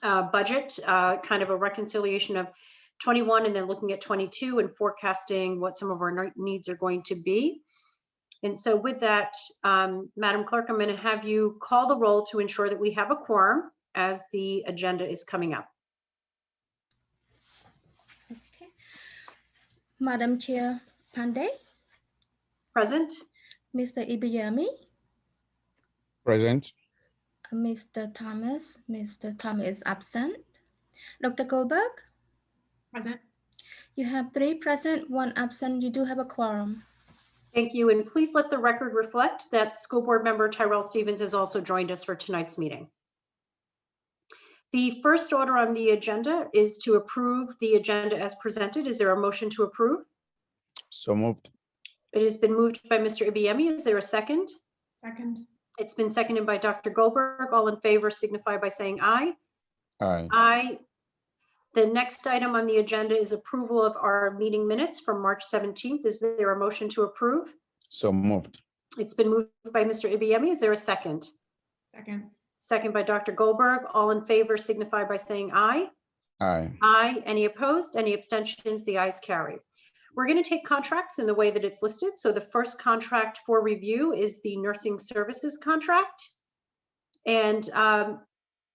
budget, kind of a reconciliation of 21 and then looking at 22 and forecasting what some of our needs are going to be. And so with that, Madam Clerk, I'm going to have you call the roll to ensure that we have a quorum as the agenda is coming up. Okay. Madam Chair Pandey. Present. Mr. Ibrahimi. Present. Mr. Thomas is absent. Dr. Goldberg. Present. You have 3 present, 1 absent. You do have a quorum. Thank you. And please let the record reflect that School Board Member Tyrell Stevens has also joined us for tonight's meeting. The first order on the agenda is to approve the agenda as presented. Is there a motion to approve? So moved. It has been moved by Mr. Ibiemi. Is there a second? Second. It's been seconded by Dr. Goldberg. All in favor signify by saying aye. Aye. Aye. The next item on the agenda is approval of our meeting minutes from March 17th. Is there a motion to approve? So moved. It's been moved by Mr. Ibiemi. Is there a second? Second. Second by Dr. Goldberg. All in favor signify by saying aye. Aye. Aye. Any opposed? Any abstentions? The ayes carry. We're going to take contracts in the way that it's listed. So the first contract for review is the nursing services contract. And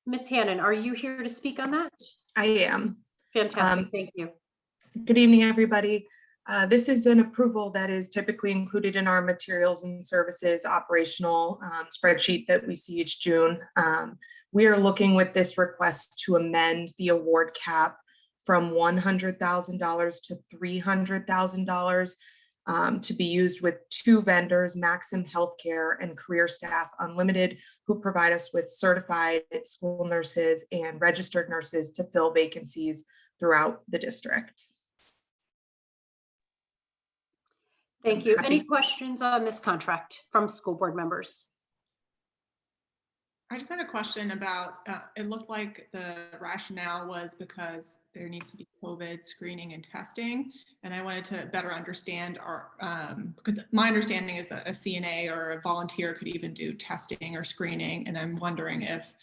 Ms. Hannon, are you here to speak on that? I am. Fantastic. Thank you. Good evening, everybody. This is an approval that is typically included in our materials and services operational spreadsheet that we see each June. We are looking with this request to amend the award cap from $100,000 to $300,000 to be used with 2 vendors, Maxim Healthcare and Career Staff Unlimited, who provide us with certified school nurses and registered nurses to fill vacancies throughout the district. Thank you. Any questions on this contract from school board members? I just had a question about, it looked like the rationale was because there needs to be COVID screening and testing. And I wanted to better understand our, because my understanding is that a CNA or a volunteer could even do testing or screening. And I'm wondering if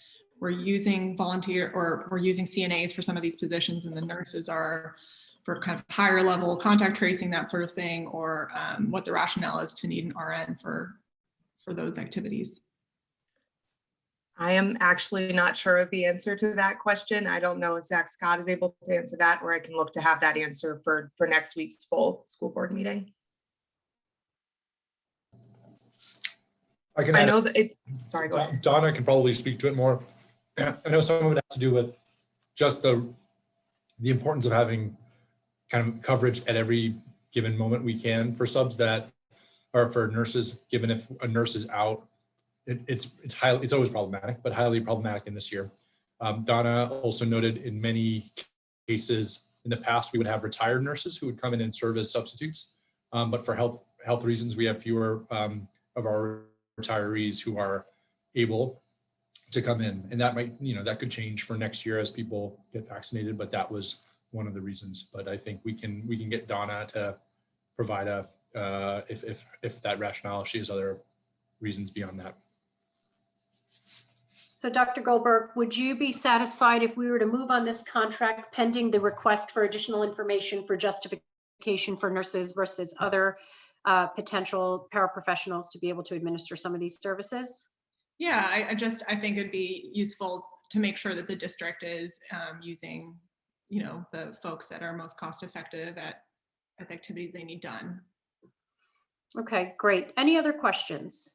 we're using volunteer or we're using CNAs for some of these positions and the nurses are for kind of higher level contact tracing, that sort of thing, or what the rationale is to need an RN for those activities. I am actually not sure of the answer to that question. I don't know if Zach Scott is able to answer that, or I can look to have that answer for next week's full school board meeting. I know that it, sorry, go ahead. Donna can probably speak to it more. I know some of it has to do with just the importance of having kind of coverage at every given moment we can for subs that are for nurses, given if a nurse is out. It's always problematic, but highly problematic in this year. Donna also noted in many cases in the past, we would have retired nurses who would come in and serve as substitutes. But for health reasons, we have fewer of our retirees who are able to come in. And that might, that could change for next year as people get vaccinated, but that was one of the reasons. But I think we can get Donna to provide if that rationale, if she has other reasons beyond that. So Dr. Goldberg, would you be satisfied if we were to move on this contract pending the request for additional information for justification for nurses versus other potential paraprofessionals to be able to administer some of these services? Yeah, I think it'd be useful to make sure that the district is using, the folks that are most cost effective at the activities they need done. Okay, great. Any other questions?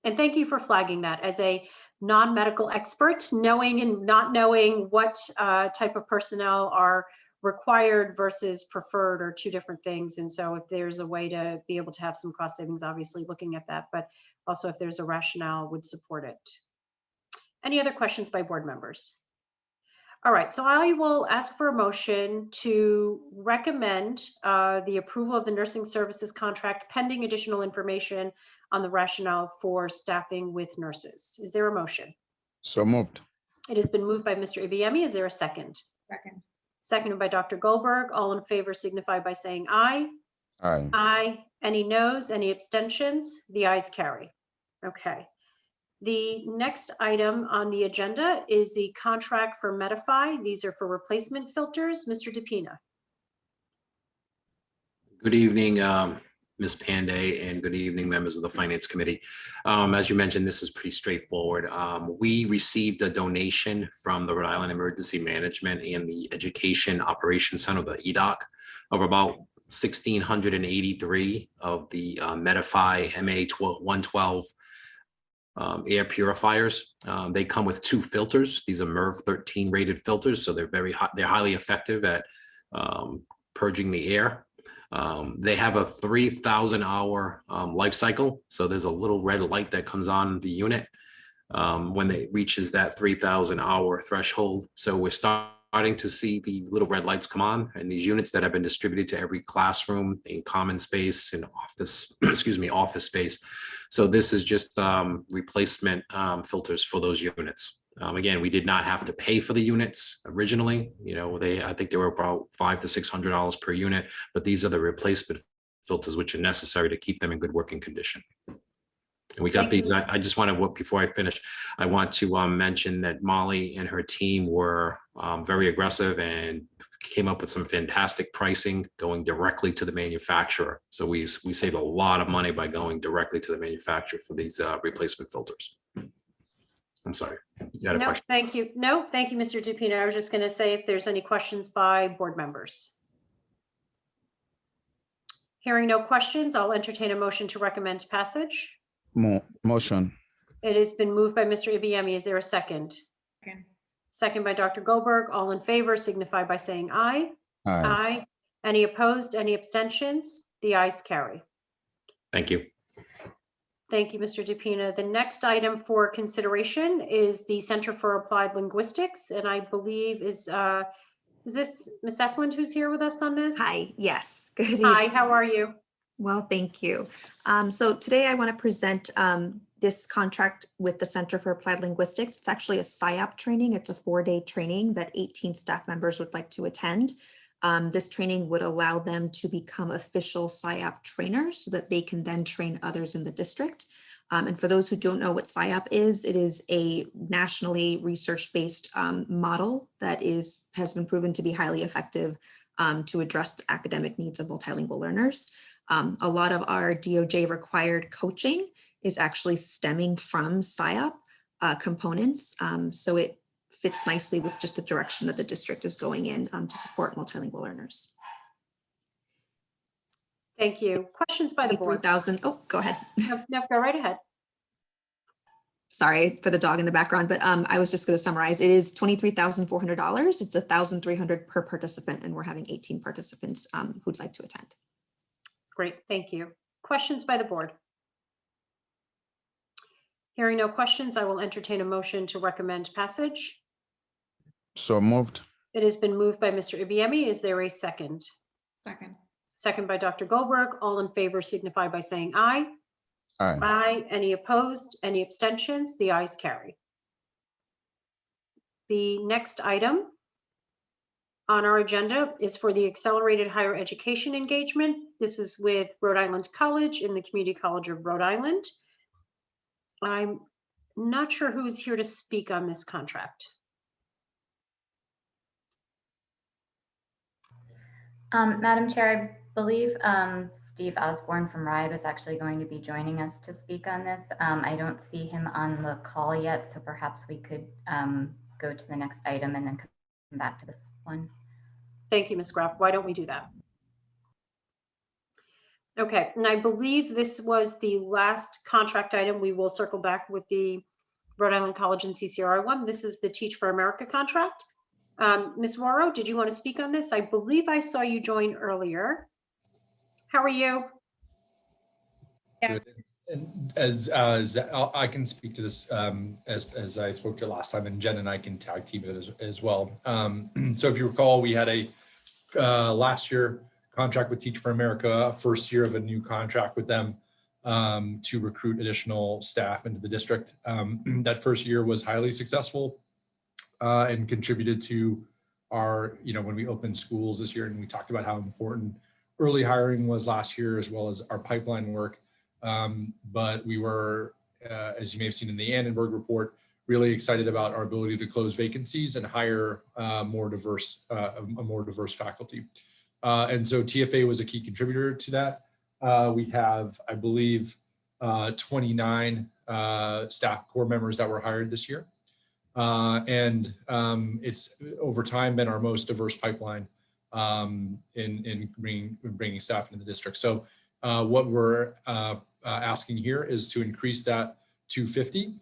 And thank you for flagging that as a non-medical expert, knowing and not knowing what type of personnel are required versus preferred are 2 different things. And so if there's a way to be able to have some cost savings, obviously looking at that, but also if there's a rationale would support it. Any other questions by board members? All right, so I will ask for a motion to recommend the approval of the nursing services contract pending additional information on the rationale for staffing with nurses. Is there a motion? So moved. It has been moved by Mr. Ibiemi. Is there a second? Second. Seconded by Dr. Goldberg. All in favor signify by saying aye. Aye. Aye. Any noes? Any abstentions? The ayes carry. Okay. The next item on the agenda is the contract for Medify. These are for replacement filters. Mr. DePina. Good evening, Ms. Panday, and good evening, members of the Finance Committee. As you mentioned, this is pretty straightforward. We received a donation from the Rhode Island Emergency Management and the Education Operations Center, the EDOC, of about 1,683 of the Medify MA112 air purifiers. They come with 2 filters. These are MERV 13 rated filters, so they're highly effective at purging the air. They have a 3,000 hour life cycle. So there's a little red light that comes on the unit when it reaches that 3,000 hour threshold. So we're starting to see the little red lights come on, and these units that have been distributed to every classroom, in common space, and office, office space. So this is just replacement filters for those units. Again, we did not have to pay for the units originally. You know, I think they were about $500 to $600 per unit, but these are the replacement filters which are necessary to keep them in good working condition. And we got these. I just want to, before I finish, I want to mention that Molly and her team were very aggressive and came up with some fantastic pricing going directly to the manufacturer. So we saved a lot of money by going directly to the manufacturer for these replacement filters. I'm sorry. You had a question? Thank you. No, thank you, Mr. DePina. I was just going to say if there's any questions by board members. Hearing no questions, I'll entertain a motion to recommend passage. Motion. It has been moved by Mr. Ibiemi. Is there a second? Okay. Second by Dr. Goldberg. All in favor signify by saying aye. Aye. Aye. Any opposed? Any abstentions? The ayes carry. Thank you. Thank you, Mr. DePina. The next item for consideration is the Center for Applied Linguistics, and I believe is this Ms. Eflin who's here with us on this? Hi, yes. Good evening. Hi, how are you? Well, thank you. So today I want to present this contract with the Center for Applied Linguistics. It's actually a SIOP training. It's a 4-day training that 18 staff members would like to attend. This training would allow them to become official SIOP trainers so that they can then train others in the district. And for those who don't know what SIOP is, it is a nationally research-based model that has been proven to be highly effective to address the academic needs of multilingual learners. A lot of our DOJ required coaching is actually stemming from SIOP components. So it fits nicely with just the direction that the district is going in to support multilingual learners. Thank you. Questions by the board? 3,000. Oh, go ahead. No, go right ahead. Sorry for the dog in the background, but I was just going to summarize. It is $23,400. It's $1,300 per participant, and we're having 18 participants who'd like to attend. Great, thank you. Questions by the board? Hearing no questions, I will entertain a motion to recommend passage. So moved. It has been moved by Mr. Ibiemi. Is there a second? Second. Second by Dr. Goldberg. All in favor signify by saying aye. Aye. Aye. Any opposed? Any abstentions? The ayes carry. The next item on our agenda is for the Accelerated Higher Education Engagement. This is with Rhode Island College in the Community College of Rhode Island. I'm not sure who's here to speak on this contract. Madam Chair, I believe Steve Osborne from RIDE was actually going to be joining us to speak on this. I don't see him on the call yet, so perhaps we could go to the next item and then come back to this one. Thank you, Ms. Graff. Why don't we do that? Okay, and I believe this was the last contract item. We will circle back with the Rhode Island College and CCRI one. This is the Teach for America contract. Ms. Waro, did you want to speak on this? I believe I saw you join earlier. How are you? Good. And as I can speak to this as I spoke to last time, and Jen and I can tag team it as well. So if you recall, we had a last year contract with Teach for America, first year of a new contract with them to recruit additional staff into the district. That first year was highly successful and contributed to our, when we opened schools this year, and we talked about how important early hiring was last year, as well as our pipeline work. But we were as you may have seen in the Annenberg report, really excited about our ability to close vacancies and hire a more diverse faculty. And so TFA was a key contributor to that. We have, I believe, 29 staff core members that were hired this year. And it's over time been our most diverse pipeline in bringing staff into the district. So what we're asking here is to increase that to 50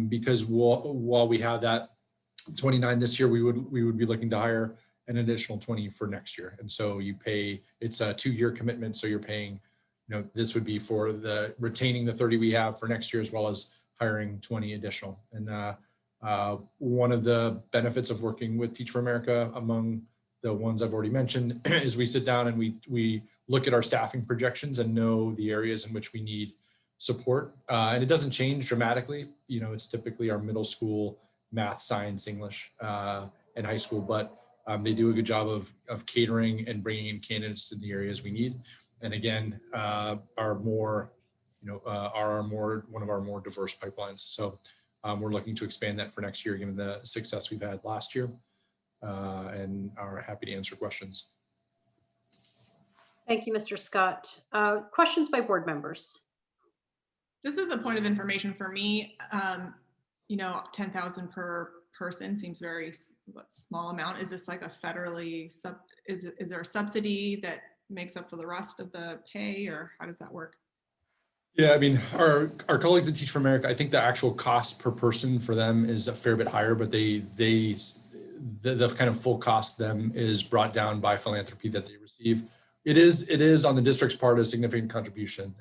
because while we have that 29 this year, we would be looking to hire an additional 20 for next year. And so you pay, it's a 2-year commitment. So you're paying, this would be for the retaining the 30 we have for next year, as well as hiring 20 additional. And one of the benefits of working with Teach for America, among the ones I've already mentioned, is we sit down and we look at our staffing projections and know the areas in which we need support. And it doesn't change dramatically. It's typically our middle school, math, science, English, and high school, but they do a good job of catering and bringing in candidates to the areas we need. And again, are one of our more diverse pipelines. So we're looking to expand that for next year, given the success we've had last year, and are happy to answer questions. Thank you, Mr. Scott. Questions by board members? Just as a point of information for me, 10,000 per person seems very small amount. Is this like a federally is there a subsidy that makes up for the rest of the pay, or how does that work? Yeah, I mean, our colleagues at Teach for America, I think the actual cost per person for them is a fair bit higher, but the kind of full cost to them is brought down by philanthropy that they receive. It is on the district's part a significant contribution.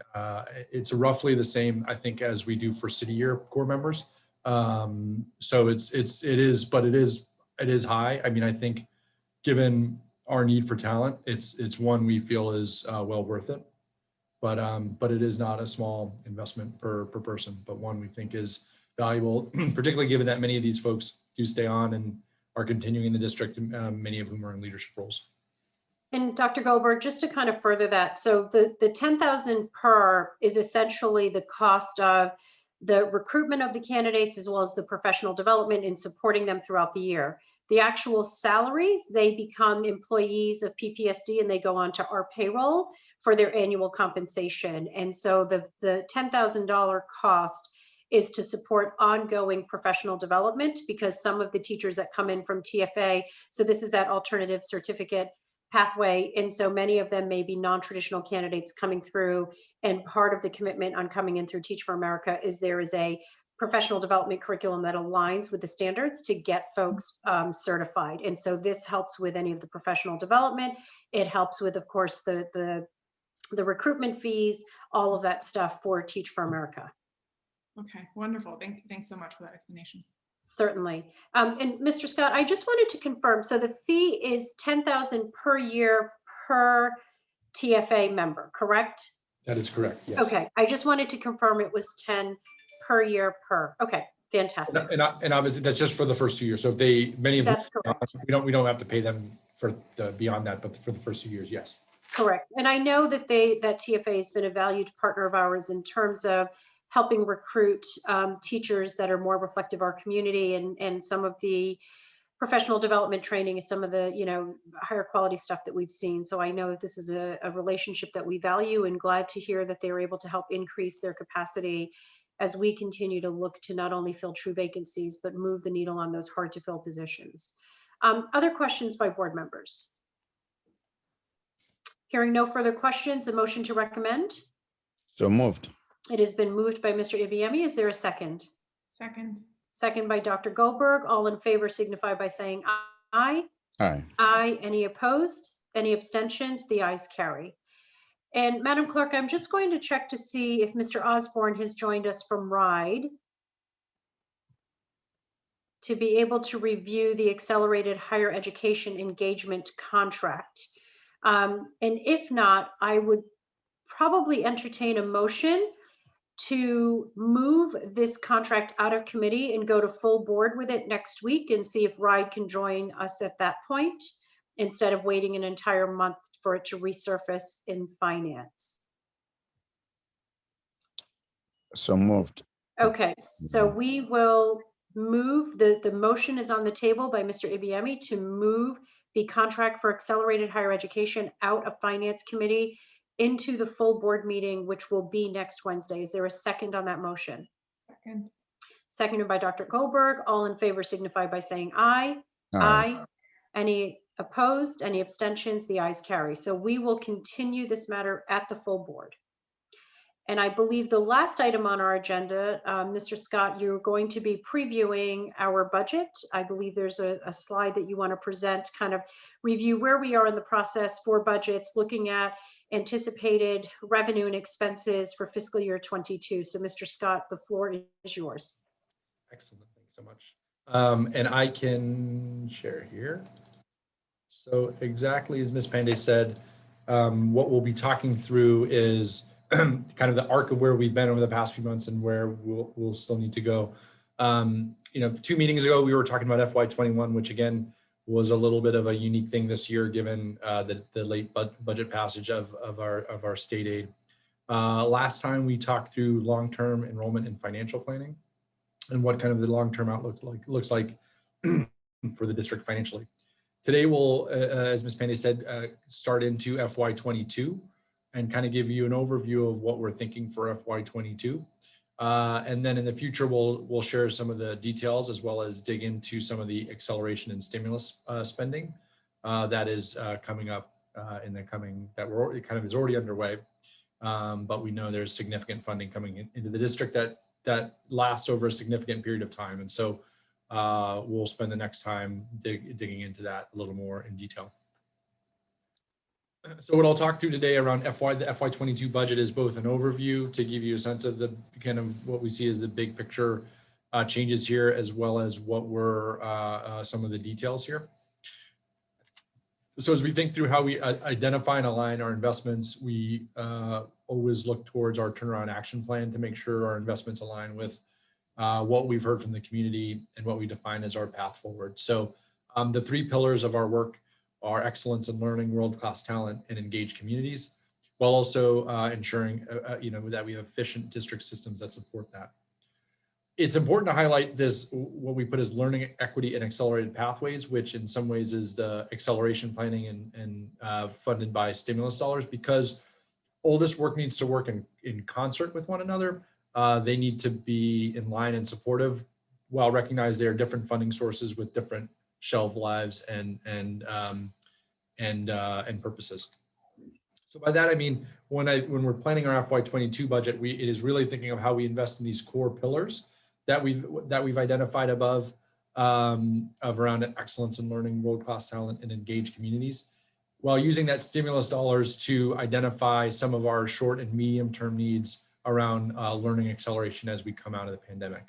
It's roughly the same, I think, as we do for city year core members. So it is high. I mean, I think given our need for talent, it's one we feel is well worth it. But it is not a small investment per person, but one we think is valuable, particularly given that many of these folks do stay on and are continuing in the district, many of whom are in leadership roles. And Dr. Goldberg, just to kind of further that, so the 10,000 per is essentially the cost of the recruitment of the candidates as well as the professional development and supporting them throughout the year. The actual salaries, they become employees of PPSD and they go on to our payroll for their annual compensation. And so the $10,000 cost is to support ongoing professional development, because some of the teachers that come in from TFA, so this is that alternative certificate pathway, and so many of them may be non-traditional candidates coming through, and part of the commitment on coming in through Teach for America is there is a professional development curriculum that aligns with the standards to get folks certified. And so this helps with any of the professional development. It helps with, of course, the recruitment fees, all of that stuff for Teach for America. Okay, wonderful. Thanks so much for that explanation. Certainly. And Mr. Scott, I just wanted to confirm, so the fee is $10,000 per year per TFA member, correct? That is correct, yes. Okay, I just wanted to confirm it was 10 per year per. Okay, fantastic. And obviously that's just for the first 2 years. So if many of them, That's correct. we don't have to pay them for beyond that, but for the first 2 years, yes. Correct. And I know that that TFA has been a valued partner of ours in terms of helping recruit teachers that are more reflective of our community, and some of the professional development training is some of the higher quality stuff that we've seen. So I know that this is a relationship that we value, and glad to hear that they were able to help increase their capacity as we continue to look to not only fill true vacancies, but move the needle on those hard to fill positions. Other questions by board members? Hearing no further questions, a motion to recommend? So moved. It has been moved by Mr. Ibiemi. Is there a second? Second. Second by Dr. Goldberg. All in favor signify by saying aye. Aye. Aye. Any opposed? Any abstentions? The ayes carry. And Madam Clerk, I'm just going to check to see if Mr. Osborne has joined us from RIDE to be able to review the accelerated higher education engagement contract. And if not, I would probably entertain a motion to move this contract out of committee and go to full board with it next week, and see if RIDE can join us at that point, instead of waiting an entire month for it to resurface in finance. So moved. Okay, so we will move, the motion is on the table by Mr. Ibiemi to move the contract for accelerated higher education out of Finance Committee into the full board meeting, which will be next Wednesday. Is there a second on that motion? Second. Seconded by Dr. Goldberg. All in favor signify by saying aye. Aye. Any opposed? Any abstentions? The ayes carry. So we will continue this matter at the full board. And I believe the last item on our agenda, Mr. Scott, you're going to be previewing our budget. I believe there's a slide that you want to present, kind of review where we are in the process for budgets, looking at anticipated revenue and expenses for fiscal year 22. So Mr. Scott, the floor is yours. Excellent, thanks so much. And I can share here. So exactly as Ms. Pandey said, what we'll be talking through is kind of the arc of where we've been over the past few months and where we'll still need to go. 2 meetings ago, we were talking about FY21, which again was a little bit of a unique thing this year, given the late budget passage of our state aid. Last time we talked through long-term enrollment and financial planning and what kind of the long-term outlook looks like for the district financially. Today we'll, as Ms. Pandey said, start into FY22 and kind of give you an overview of what we're thinking for FY22. And then in the future, we'll share some of the details as well as dig into some of the acceleration and stimulus spending that is coming up in the coming, that we're kind of is already underway. But we know there's significant funding coming into the district that lasts over a significant period of time. And so we'll spend the next time digging into that a little more in detail. So what I'll talk through today around the FY22 budget is both an overview to give you a sense of the kind of what we see as the big picture changes here, as well as what were some of the details here. So as we think through how we identify and align our investments, we always look towards our turnaround action plan to make sure our investments align with what we've heard from the community and what we define as our path forward. So the 3 pillars of our work are excellence in learning, world-class talent, and engaged communities, while also ensuring that we have efficient district systems that support that. It's important to highlight this, what we put as learning equity and accelerated pathways, which in some ways is the acceleration planning and funded by stimulus dollars, because all this work needs to work in concert with one another. They need to be in line and supportive, while recognize they are different funding sources with different shelf lives and purposes. So by that I mean when we're planning our FY22 budget, it is really thinking of how we invest in these core pillars that we've identified above, of around excellence in learning, world-class talent, and engaged communities, while using that stimulus dollars to identify some of our short and medium-term needs around learning acceleration as we come out of the pandemic.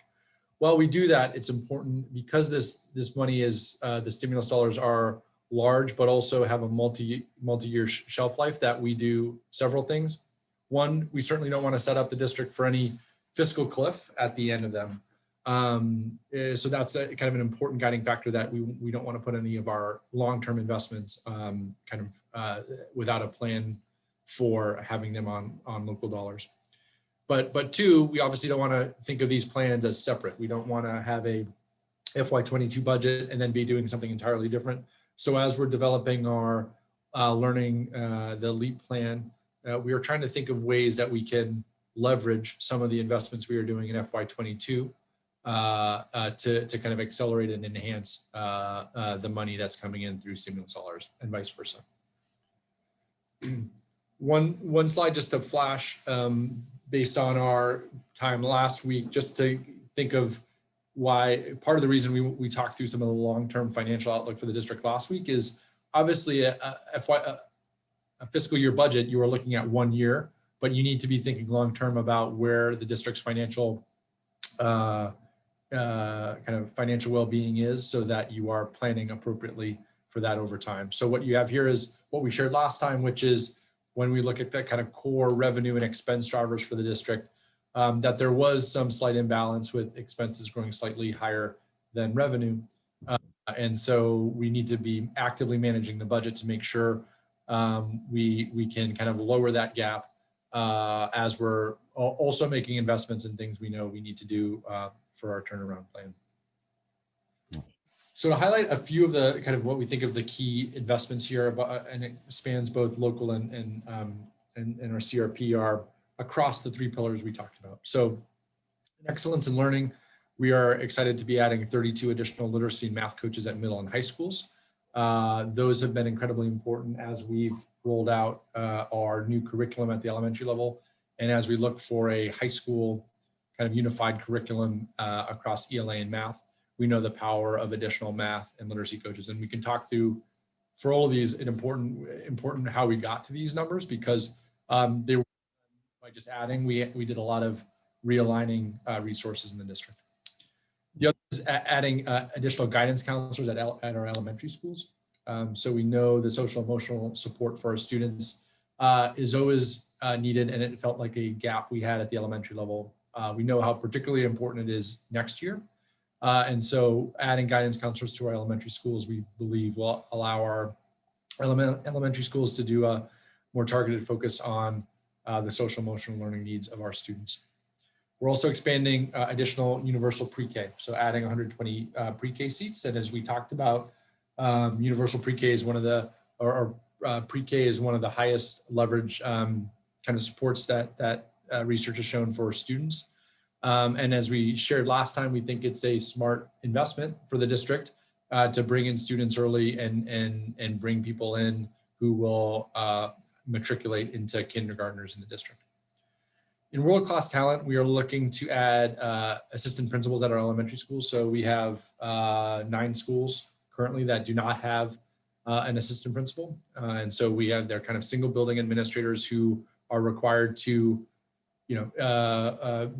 While we do that, it's important, because this money is, the stimulus dollars are large, but also have a multi-year shelf life, that we do several things. One, we certainly don't want to set up the district for any fiscal cliff at the end of them. So that's kind of an important guiding factor, that we don't want to put any of our long-term investments without a plan for having them on local dollars. But 2, we obviously don't want to think of these plans as separate. We don't want to have a FY22 budget and then be doing something entirely different. So as we're developing our learning, the LEAP plan, we are trying to think of ways that we can leverage some of the investments we are doing in FY22 to kind of accelerate and enhance the money that's coming in through stimulus dollars, and vice versa. One slide just to flash, based on our time last week, just to think of why part of the reason we talked through some of the long-term financial outlook for the district last week is obviously a fiscal year budget, you are looking at 1 year, but you need to be thinking long-term about where the district's financial kind of financial well-being is, so that you are planning appropriately for that over time. So what you have here is what we shared last time, which is when we look at that kind of core revenue and expense drivers for the district, that there was some slight imbalance with expenses growing slightly higher than revenue. And so we need to be actively managing the budget to make sure we can kind of lower that gap as we're also making investments in things we know we need to do for our turnaround plan. So to highlight a few of the kind of what we think of the key investments here, and it spans both local and our CRP, are across the 3 pillars we talked about. So excellence in learning, we are excited to be adding 32 additional literacy and math coaches at middle and high schools. Those have been incredibly important as we've rolled out our new curriculum at the elementary level, and as we look for a high school kind of unified curriculum across ELA and math. We know the power of additional math and literacy coaches, and we can talk through for all of these important how we got to these numbers, because they were by just adding. We did a lot of realigning resources in the district. The other is adding additional guidance counselors at our elementary schools. So we know the social emotional support for our students is always needed, and it felt like a gap we had at the elementary level. We know how particularly important it is next year. And so adding guidance counselors to our elementary schools, we believe will allow our elementary schools to do a more targeted focus on the social emotional learning needs of our students. We're also expanding additional universal pre-K, so adding 120 pre-K seats. And as we talked about, universal pre-K is one of the, pre-K is one of the highest leverage kind of supports that research has shown for students. And as we shared last time, we think it's a smart investment for the district to bring in students early and bring people in who will matriculate into kindergartners in the district. In world-class talent, we are looking to add assistant principals at our elementary schools. So we have 9 schools currently that do not have an assistant principal. And so we have their kind of single building administrators who are required to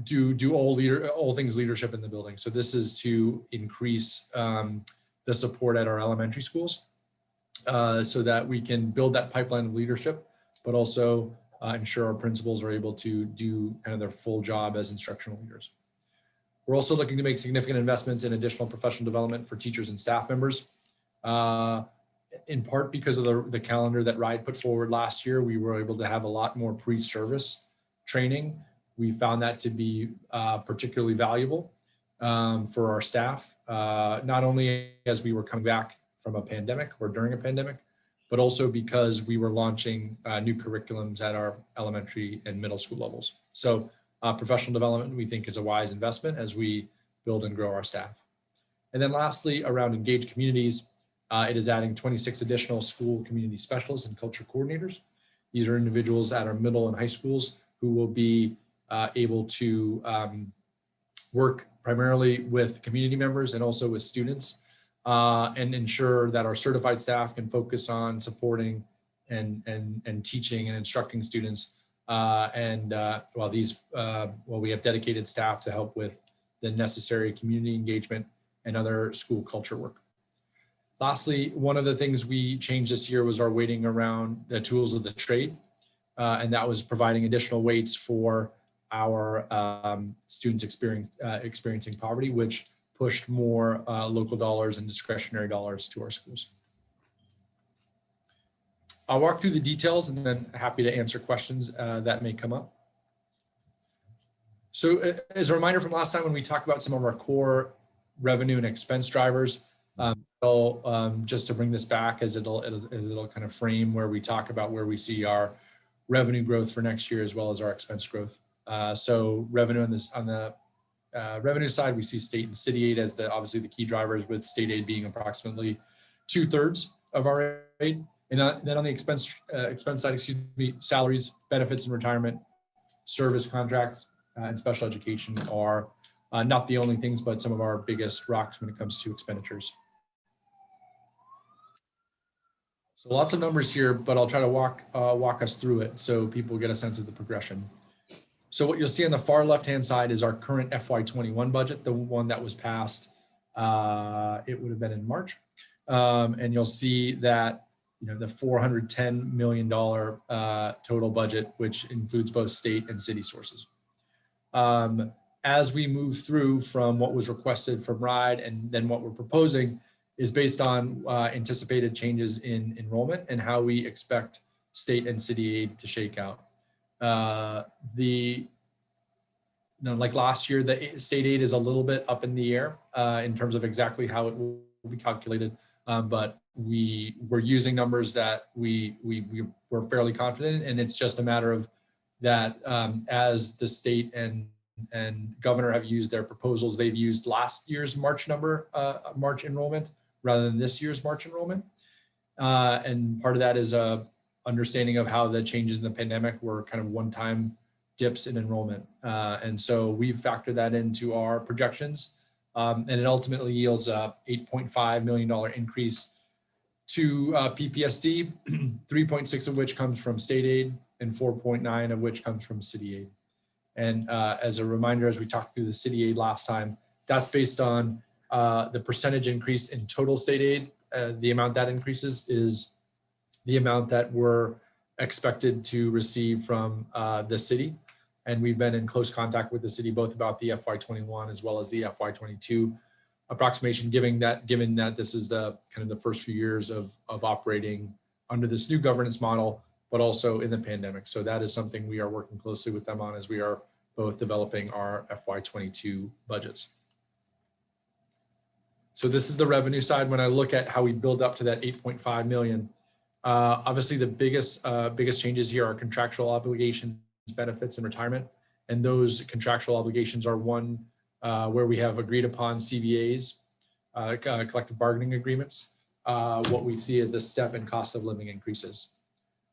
do all things leadership in the building. So this is to increase the support at our elementary schools so that we can build that pipeline of leadership, but also ensure our principals are able to do kind of their full job as instructional leaders. We're also looking to make significant investments in additional professional development for teachers and staff members. In part because of the calendar that RIDE put forward last year, we were able to have a lot more pre-service training. We found that to be particularly valuable for our staff, not only as we were coming back from a pandemic or during a pandemic, but also because we were launching new curriculums at our elementary and middle school levels. So professional development, we think, is a wise investment as we build and grow our staff. And then lastly, around engaged communities, it is adding 26 additional school community specialists and culture coordinators. These are individuals at our middle and high schools who will be able to work primarily with community members and also with students and ensure that our certified staff can focus on supporting and teaching and instructing students. While we have dedicated staff to help with the necessary community engagement and other school culture work. Lastly, one of the things we changed this year was our weighting around the tools of the trade. And that was providing additional weights for our students experiencing poverty, which pushed more local dollars and discretionary dollars to our schools. I'll walk through the details and then happy to answer questions that may come up. So as a reminder from last time when we talked about some of our core revenue and expense drivers, just to bring this back as it'll kind of frame where we talk about where we see our revenue growth for next year as well as our expense growth. So revenue on the revenue side, we see state and city aid as obviously the key drivers, with state aid being approximately 2/3 of our aid. And then on the expense side, salaries, benefits and retirement, service contracts, and special education are not the only things, but some of our biggest rocks when it comes to expenditures. So lots of numbers here, but I'll try to walk us through it so people get a sense of the progression. So what you'll see on the far left-hand side is our current FY21 budget, the one that was passed, it would have been in March. And you'll see that, the $410 million total budget, which includes both state and city sources. As we move through from what was requested from RIDE and then what we're proposing is based on anticipated changes in enrollment and how we expect state and city aid to shake out. Like last year, the state aid is a little bit up in the air in terms of exactly how it will be calculated. But we're using numbers that we're fairly confident in, and it's just a matter of that as the state and governor have used their proposals, they've used last year's March enrollment rather than this year's March enrollment. And part of that is a understanding of how the changes in the pandemic were kind of one-time dips in enrollment. And so we've factored that into our projections. And it ultimately yields a $8.5 million increase to PPSD, 3.6 of which comes from state aid and 4.9 of which comes from city aid. And as a reminder, as we talked through the city aid last time, that's based on the percentage increase in total state aid. The amount that increases is the amount that we're expected to receive from the city. And we've been in close contact with the city, both about the FY21 as well as the FY22 approximation, given that this is the kind of the first few years of operating under this new governance model, but also in the pandemic. So that is something we are working closely with them on as we are both developing our FY22 budgets. So this is the revenue side. When I look at how we build up to that 8.5 million, obviously the biggest changes here are contractual obligations, benefits, and retirement. And those contractual obligations are one where we have agreed upon CBAs, collective bargaining agreements. What we see is the step and cost of living increases.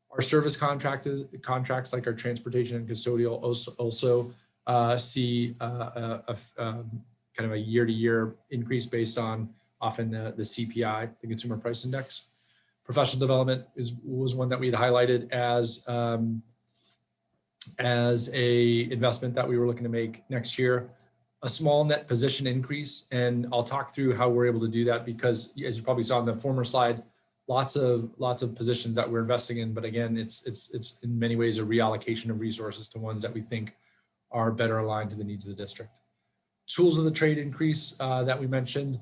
Our service contracts like our transportation and custodial also see kind of a year-to-year increase based on often the CPI, the Consumer Price Index. Professional development was one that we had highlighted as a investment that we were looking to make next year. A small net position increase, and I'll talk through how we're able to do that because, as you probably saw in the former slide, lots of positions that we're investing in. But again, it's in many ways a reallocation of resources to ones that we think are better aligned to the needs of the district. Tools of the trade increase that we mentioned,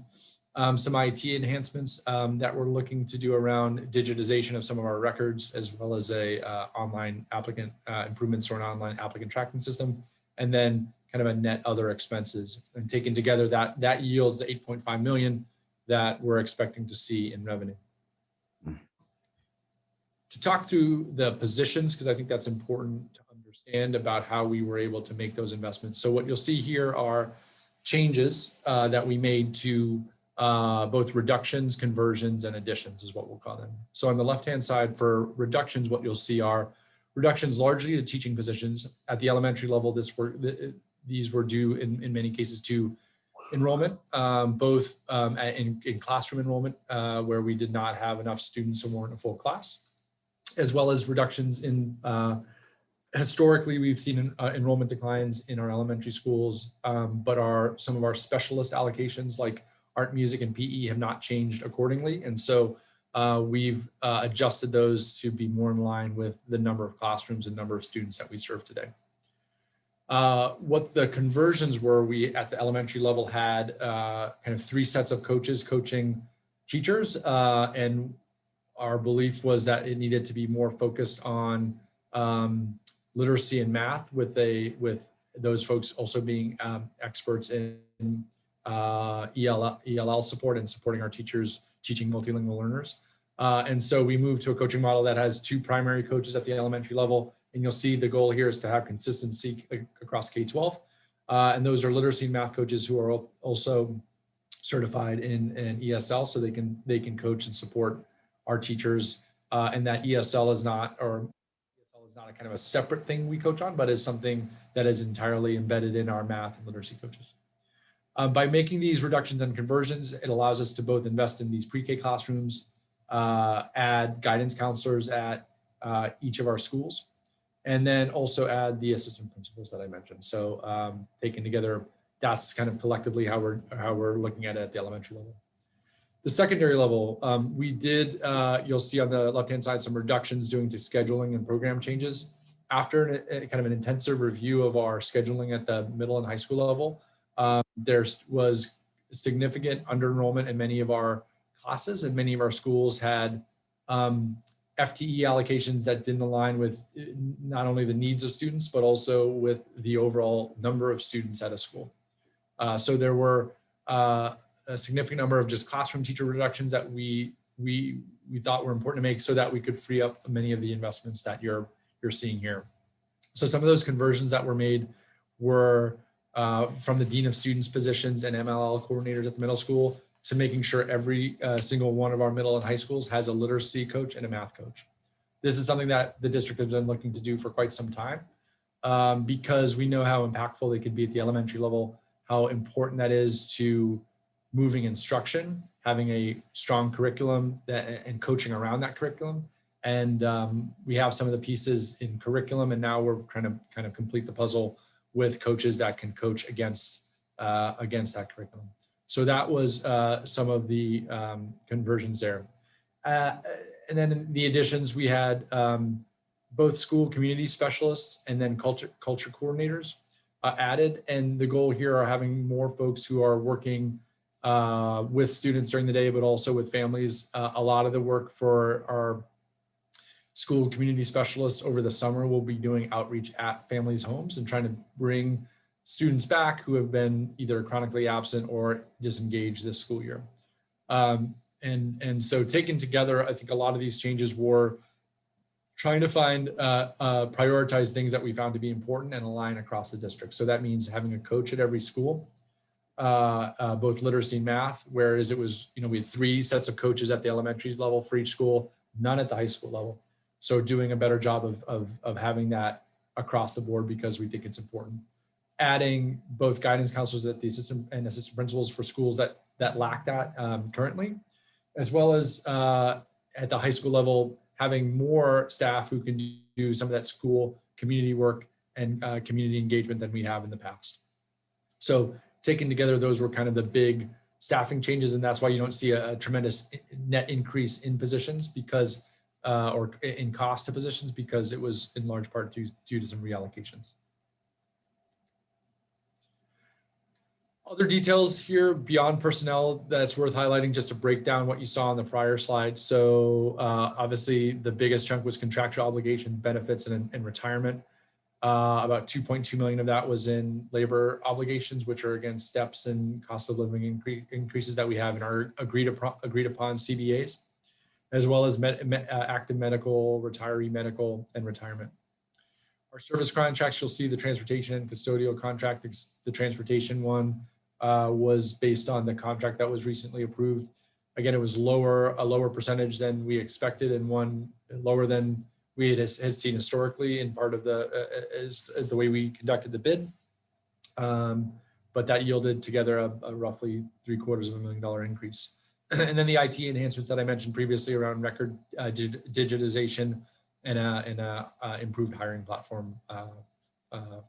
some IT enhancements that we're looking to do around digitization of some of our records, as well as online applicant improvements or an online applicant tracking system, and then kind of a net other expenses. And taken together, that yields the 8.5 million that we're expecting to see in revenue. To talk through the positions, because I think that's important to understand about how we were able to make those investments. So what you'll see here are changes that we made to both reductions, conversions, and additions is what we'll call them. So on the left-hand side for reductions, what you'll see are reductions largely to teaching positions. At the elementary level, these were due in many cases to enrollment, both in classroom enrollment, where we did not have enough students who weren't a full class, as well as reductions in historically, we've seen enrollment declines in our elementary schools, but some of our specialist allocations like art, music, and PE have not changed accordingly. And so we've adjusted those to be more in line with the number of classrooms and number of students that we serve today. What the conversions were, we at the elementary level had kind of 3 sets of coaches coaching teachers, and our belief was that it needed to be more focused on literacy and math, with those folks also being experts in ELL support and supporting our teachers teaching multilingual learners. And so we moved to a coaching model that has 2 primary coaches at the elementary level. And you'll see the goal here is to have consistency across K-12. And those are literacy and math coaches who are also certified in ESL, so they can coach and support our teachers. And that ESL is not a kind of a separate thing we coach on, but is something that is entirely embedded in our math and literacy coaches. By making these reductions and conversions, it allows us to both invest in these pre-K classrooms, add guidance counselors at each of our schools, and then also add the assistant principals that I mentioned. So taken together, that's kind of collectively how we're looking at it at the elementary level. The secondary level, we did, you'll see on the left-hand side, some reductions due to scheduling and program changes. After kind of an intensive review of our scheduling at the middle and high school level, there was significant under-enrollment in many of our classes, and many of our schools had FTE allocations that didn't align with not only the needs of students, but also with the overall number of students at a school. So there were a significant number of just classroom teacher reductions that we thought were important to make so that we could free up many of the investments that you're seeing here. So some of those conversions that were made were from the Dean of Students positions and MLL coordinators at the middle school to making sure every single one of our middle and high schools has a literacy coach and a math coach. This is something that the district has been looking to do for quite some time because we know how impactful they can be at the elementary level, how important that is to moving instruction, having a strong curriculum and coaching around that curriculum. And we have some of the pieces in curriculum, and now we're trying to kind of complete the puzzle with coaches that can coach against that curriculum. So that was some of the conversions there. And then in the additions, we had both school community specialists and then culture coordinators added. And the goal here are having more folks who are working with students during the day, but also with families. A lot of the work for our school community specialists over the summer will be doing outreach at families' homes and trying to bring students back who have been either chronically absent or disengaged this school year. And so taken together, I think a lot of these changes were trying to find, prioritize things that we found to be important and align across the district. So that means having a coach at every school, both literacy and math, whereas it was, we had 3 sets of coaches at the elementary level for each school, none at the high school level. So doing a better job of having that across the board because we think it's important. Adding both guidance counselors at the assistant principals for schools that lack that currently, as well as at the high school level, having more staff who can do some of that school community work and community engagement than we have in the past. So taken together, those were kind of the big staffing changes, and that's why you don't see a tremendous net increase in positions because, or in cost to positions, because it was in large part due to some reallocations. Other details here beyond personnel that's worth highlighting, just to break down what you saw on the prior slide. So obviously the biggest chunk was contractual obligation, benefits, and retirement. About 2.2 million of that was in labor obligations, which are again steps and cost of living increases that we have in our agreed upon CBAs, as well as active medical, retiree medical, and retirement. Our service contracts, you'll see the transportation and custodial contract. The transportation one was based on the contract that was recently approved. Again, it was a lower percentage than we expected, and one lower than we had seen historically in part of the way we conducted the bid. But that yielded together a roughly $750,000 increase. And then the IT enhancements that I mentioned previously around record digitization and a improved hiring platform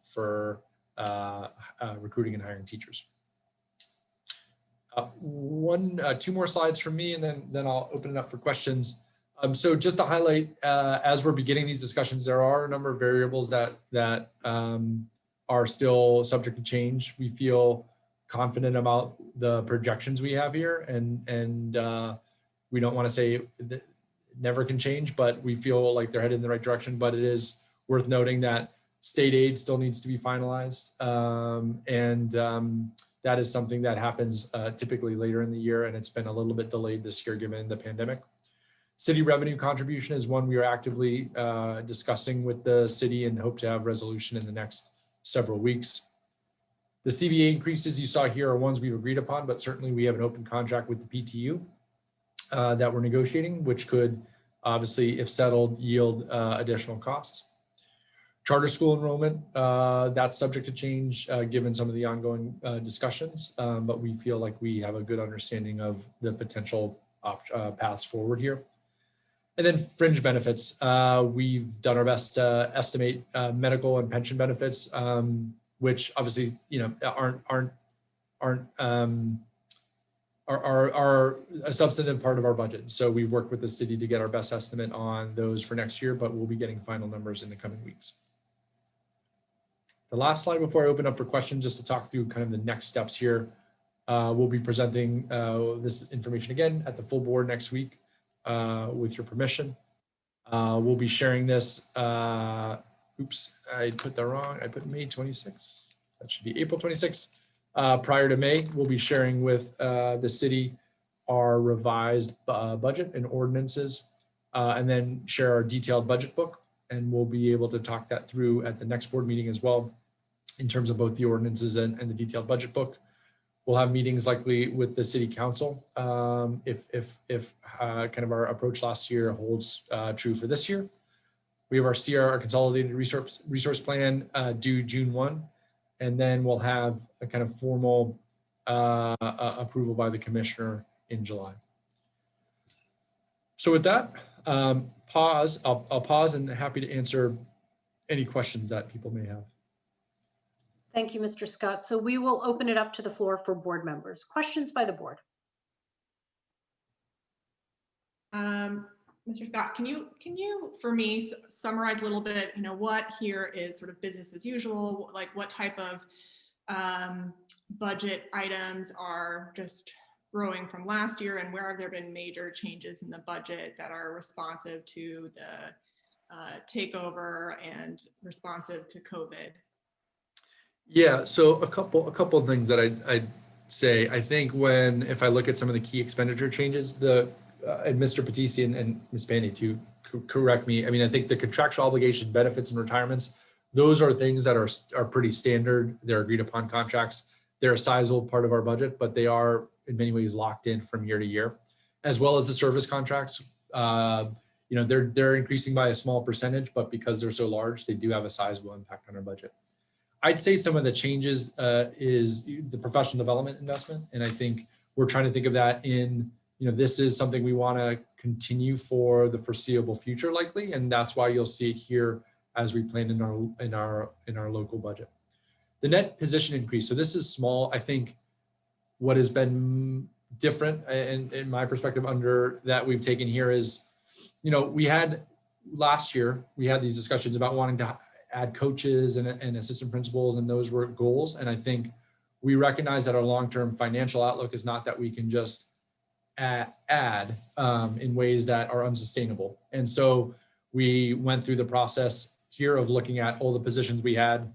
for recruiting and hiring teachers. Two more slides from me, and then I'll open it up for questions. So just to highlight, as we're beginning these discussions, there are a number of variables that are still subject to change. We feel confident about the projections we have here, and we don't want to say that never can change, but we feel like they're headed in the right direction. But it is worth noting that state aid still needs to be finalized, and that is something that happens typically later in the year, and it's been a little bit delayed this year given the pandemic. City revenue contribution is one we are actively discussing with the city and hope to have resolution in the next several weeks. The CBA increases you saw here are ones we've agreed upon, but certainly we have an open contract with the PTU that we're negotiating, which could obviously, if settled, yield additional costs. Charter school enrollment, that's subject to change given some of the ongoing discussions, but we feel like we have a good understanding of the potential paths forward here. And then fringe benefits, we've done our best to estimate medical and pension benefits, which obviously are a substantive part of our budget. So we've worked with the city to get our best estimate on those for next year, but we'll be getting final numbers in the coming weeks. The last slide before I open up for questions, just to talk through kind of the next steps here. We'll be presenting this information again at the full board next week with your permission. We'll be sharing this. Oops, I put that wrong. I put May 26th. That should be April 26th. Prior to May, we'll be sharing with the city our revised budget and ordinances, and then share our detailed budget book. And we'll be able to talk that through at the next board meeting as well, in terms of both the ordinances and the detailed budget book. We'll have meetings likely with the city council if kind of our approach last year holds true for this year. We have our CR, our consolidated resource plan, due June 1, and then we'll have a kind of formal approval by the commissioner in July. So with that, I'll pause and happy to answer any questions that people may have. Thank you, Mr. Scott. So we will open it up to the floor for board members. Questions by the board? Mr. Scott, can you for me summarize a little bit, what here is sort of business as usual, like what type of budget items are just growing from last year, and where have there been major changes in the budget that are responsive to the takeover and responsive to COVID? Yeah, so a couple of things that I'd say. I think if I look at some of the key expenditure changes, and Mr. Patisi and Ms. Pandy to correct me. I mean, I think the contractual obligation, benefits, and retirements, those are things that are pretty standard. They're agreed upon contracts. They're a sizable part of our budget, but they are in many ways locked in from year to year, as well as the service contracts. They're increasing by a small percentage, but because they're so large, they do have a sizable impact on our budget. I'd say some of the changes is the professional development investment. And I think we're trying to think of that in, this is something we want to continue for the foreseeable future likely. And that's why you'll see it here as we plan in our local budget. The net position increase. So this is small. I think what has been different in my perspective under that we've taken here is, last year, we had these discussions about wanting to add coaches and assistant principals, and those were goals. And I think we recognize that our long-term financial outlook is not that we can just add in ways that are unsustainable. And so we went through the process here of looking at all the positions we had,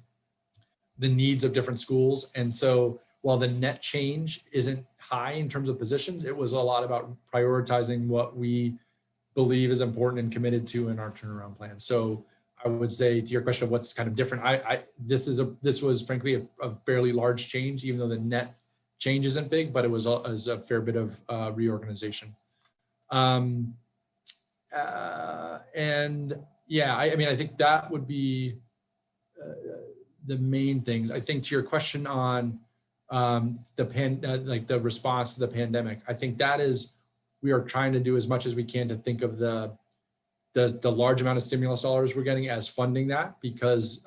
the needs of different schools. And so while the net change isn't high in terms of positions, it was a lot about prioritizing what we believe is important and committed to in our turnaround plan. So I would say to your question of what's kind of different, this was frankly a fairly large change, even though the net change isn't big, but it was a fair bit of reorganization. And yeah, I think that would be the main things. I think to your question on the response to the pandemic, I think that is, we are trying to do as much as we can to think of the large amount of stimulus dollars we're getting as funding that, because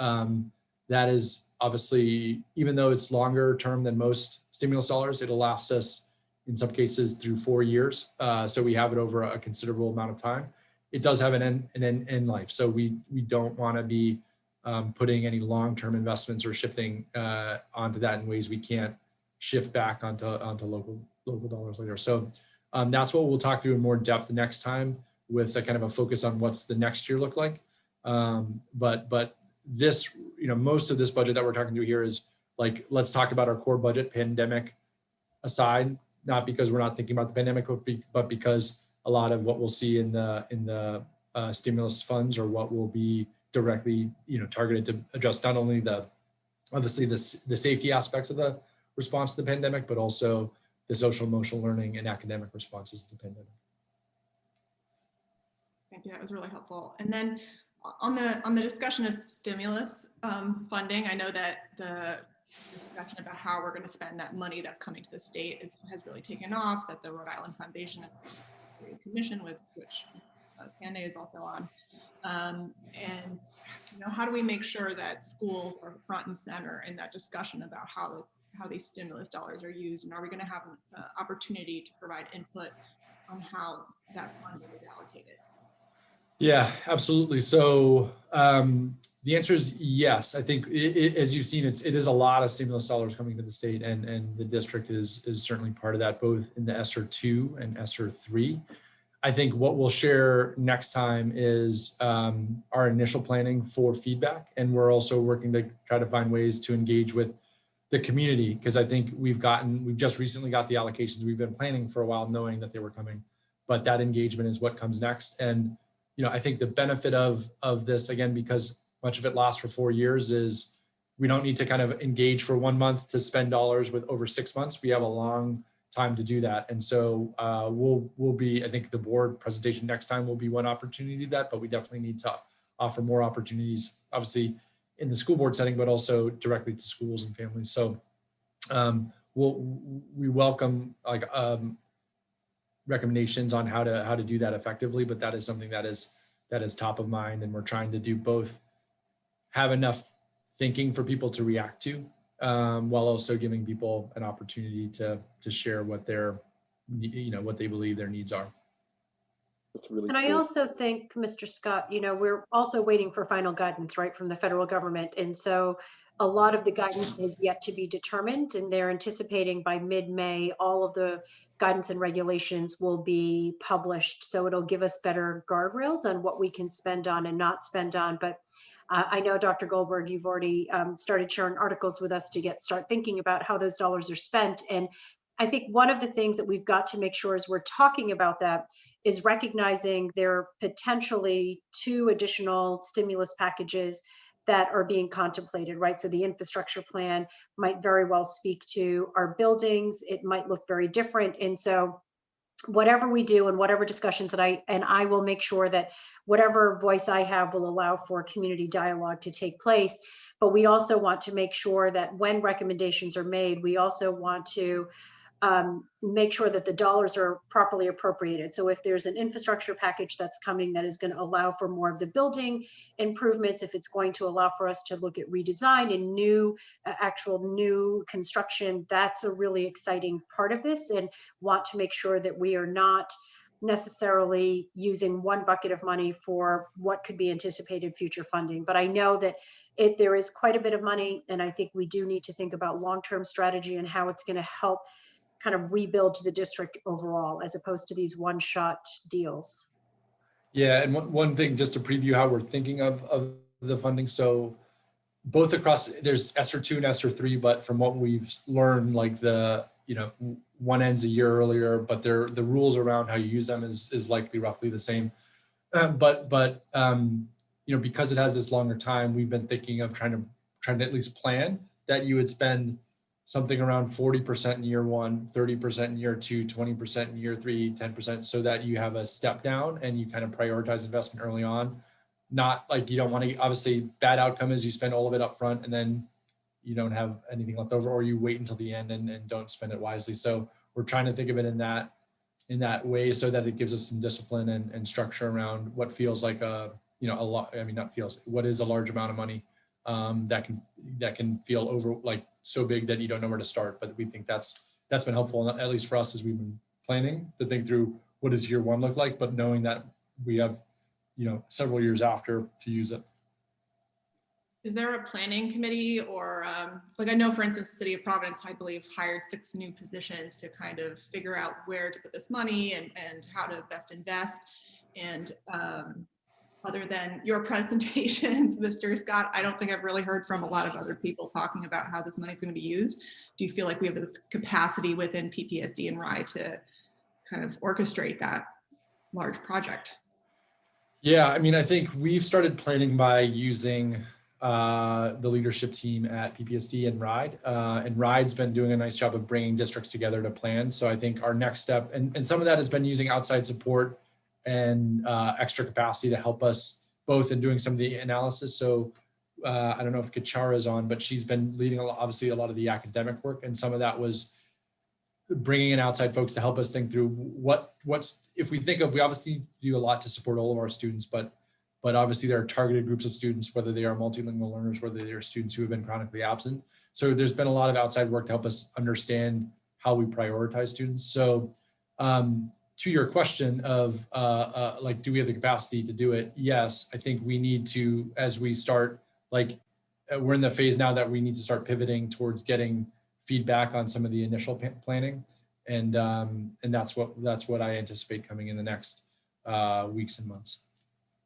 that is obviously, even though it's longer term than most stimulus dollars, it'll last us in some cases through 4 years. So we have it over a considerable amount of time. It does have an end life. So we don't want to be putting any long-term investments or shifting onto that in ways we can't shift back onto local dollars later. So that's what we'll talk through in more depth the next time, with a kind of a focus on what's the next year look like. But this, most of this budget that we're talking through here is like, let's talk about our core budget, pandemic aside, not because we're not thinking about the pandemic, but because a lot of what we'll see in the stimulus funds or what will be directly, targeted to address not only obviously the safety aspects of the response to the pandemic, but also the social emotional learning and academic responses to the pandemic. Thank you, that was really helpful. And then on the discussion of stimulus funding, I know that the discussion about how we're going to spend that money that's coming to the state has really taken off, that the Rhode Island Foundation is a commission with which Pandy is also on. And how do we make sure that schools are front and center in that discussion about how these stimulus dollars are used, and are we going to have an opportunity to provide input on how that funding is allocated? Yeah, absolutely. So the answer is yes. I think as you've seen, it is a lot of stimulus dollars coming to the state, and the district is certainly part of that, both in the ESSER 2 and ESSER 3. I think what we'll share next time is our initial planning for feedback. And we're also working to try to find ways to engage with the community, because I think we've just recently got the allocations. We've been planning for a while knowing that they were coming, but that engagement is what comes next. And, I think the benefit of this, again, because much of it lasts for 4 years, is we don't need to kind of engage for 1 month to spend dollars with over 6 months. We have a long time to do that. And so we'll be, I think the board presentation next time will be one opportunity to do that, but we definitely need to offer more opportunities, obviously in the school board setting, but also directly to schools and families. So we welcome recommendations on how to do that effectively, but that is something that is top of mind. And we're trying to do both, have enough thinking for people to react to, while also giving people an opportunity to share what what they believe their needs are. And I also think, Mr. Scott, we're also waiting for final guidance, right, from the federal government. And so a lot of the guidance is yet to be determined, and they're anticipating by mid-May, all of the guidance and regulations will be published. So it'll give us better guardrails on what we can spend on and not spend on. But I know, Dr. Goldberg, you've already started sharing articles with us to start thinking about how those dollars are spent. And I think one of the things that we've got to make sure as we're talking about that is recognizing there are potentially 2 additional stimulus packages that are being contemplated, right? So the infrastructure plan might very well speak to our buildings. It might look very different. And so whatever we do and whatever discussions that I will make sure that whatever voice I have will allow for community dialogue to take place. But we also want to make sure that when recommendations are made, we also want to make sure that the dollars are properly appropriated. So if there's an infrastructure package that's coming that is going to allow for more of the building improvements, if it's going to allow for us to look at redesign and actual new construction, that's a really exciting part of this, and want to make sure that we are not necessarily using one bucket of money for what could be anticipated future funding. But I know that there is quite a bit of money, and I think we do need to think about long-term strategy and how it's going to help kind of rebuild to the district overall, as opposed to these one-shot deals. Yeah, and one thing just to preview how we're thinking of the funding. So both across, there's ESSER 2 and ESSER 3, but from what we've learned, like one ends a year earlier, but the rules around how you use them is likely roughly the same. But because it has this longer time, we've been thinking of trying to at least plan that you would spend something around 40% in year 1, 30% in year 2, 20% in year 3, 10%, so that you have a step down and you kind of prioritize investment early on. Not like you don't want to, obviously bad outcome is you spend all of it up front and then you don't have anything left over, or you wait until the end and don't spend it wisely. So we're trying to think of it in that way, so that it gives us some discipline and structure around what feels like a lot. I mean, not feels, what is a large amount of money that can feel over, like so big that you don't know where to start. But we think that's been helpful, at least for us, as we've been planning to think through what does year 1 look like, but knowing that we have several years after to use it. Is there a planning committee, or like, I know, for instance, the city of Providence, I believe, hired 6 new positions to kind of figure out where to put this money and how to best invest. And other than your presentations, Mr. Scott, I don't think I've really heard from a lot of other people talking about how this money is going to be used. Do you feel like we have the capacity within PPSD and RIE to kind of orchestrate that large project? Yeah, I mean, I think we've started planning by using the leadership team at PPSD and RIDE. And RIDE's been doing a nice job of bringing districts together to plan. So I think our next step, and some of that has been using outside support and extra capacity to help us both in doing some of the analysis. So I don't know if Kachara is on, but she's been leading obviously a lot of the academic work. And some of that was bringing in outside folks to help us think through what's, if we think of, we obviously do a lot to support all of our students, but obviously there are targeted groups of students, whether they are multilingual learners, whether they are students who have been chronically absent. So there's been a lot of outside work to help us understand how we prioritize students. So to your question of like, do we have the capacity to do it? Yes, I think we need to, as we start, like we're in the phase now that we need to start pivoting towards getting feedback on some of the initial planning. And that's what I anticipate coming in the next weeks and months.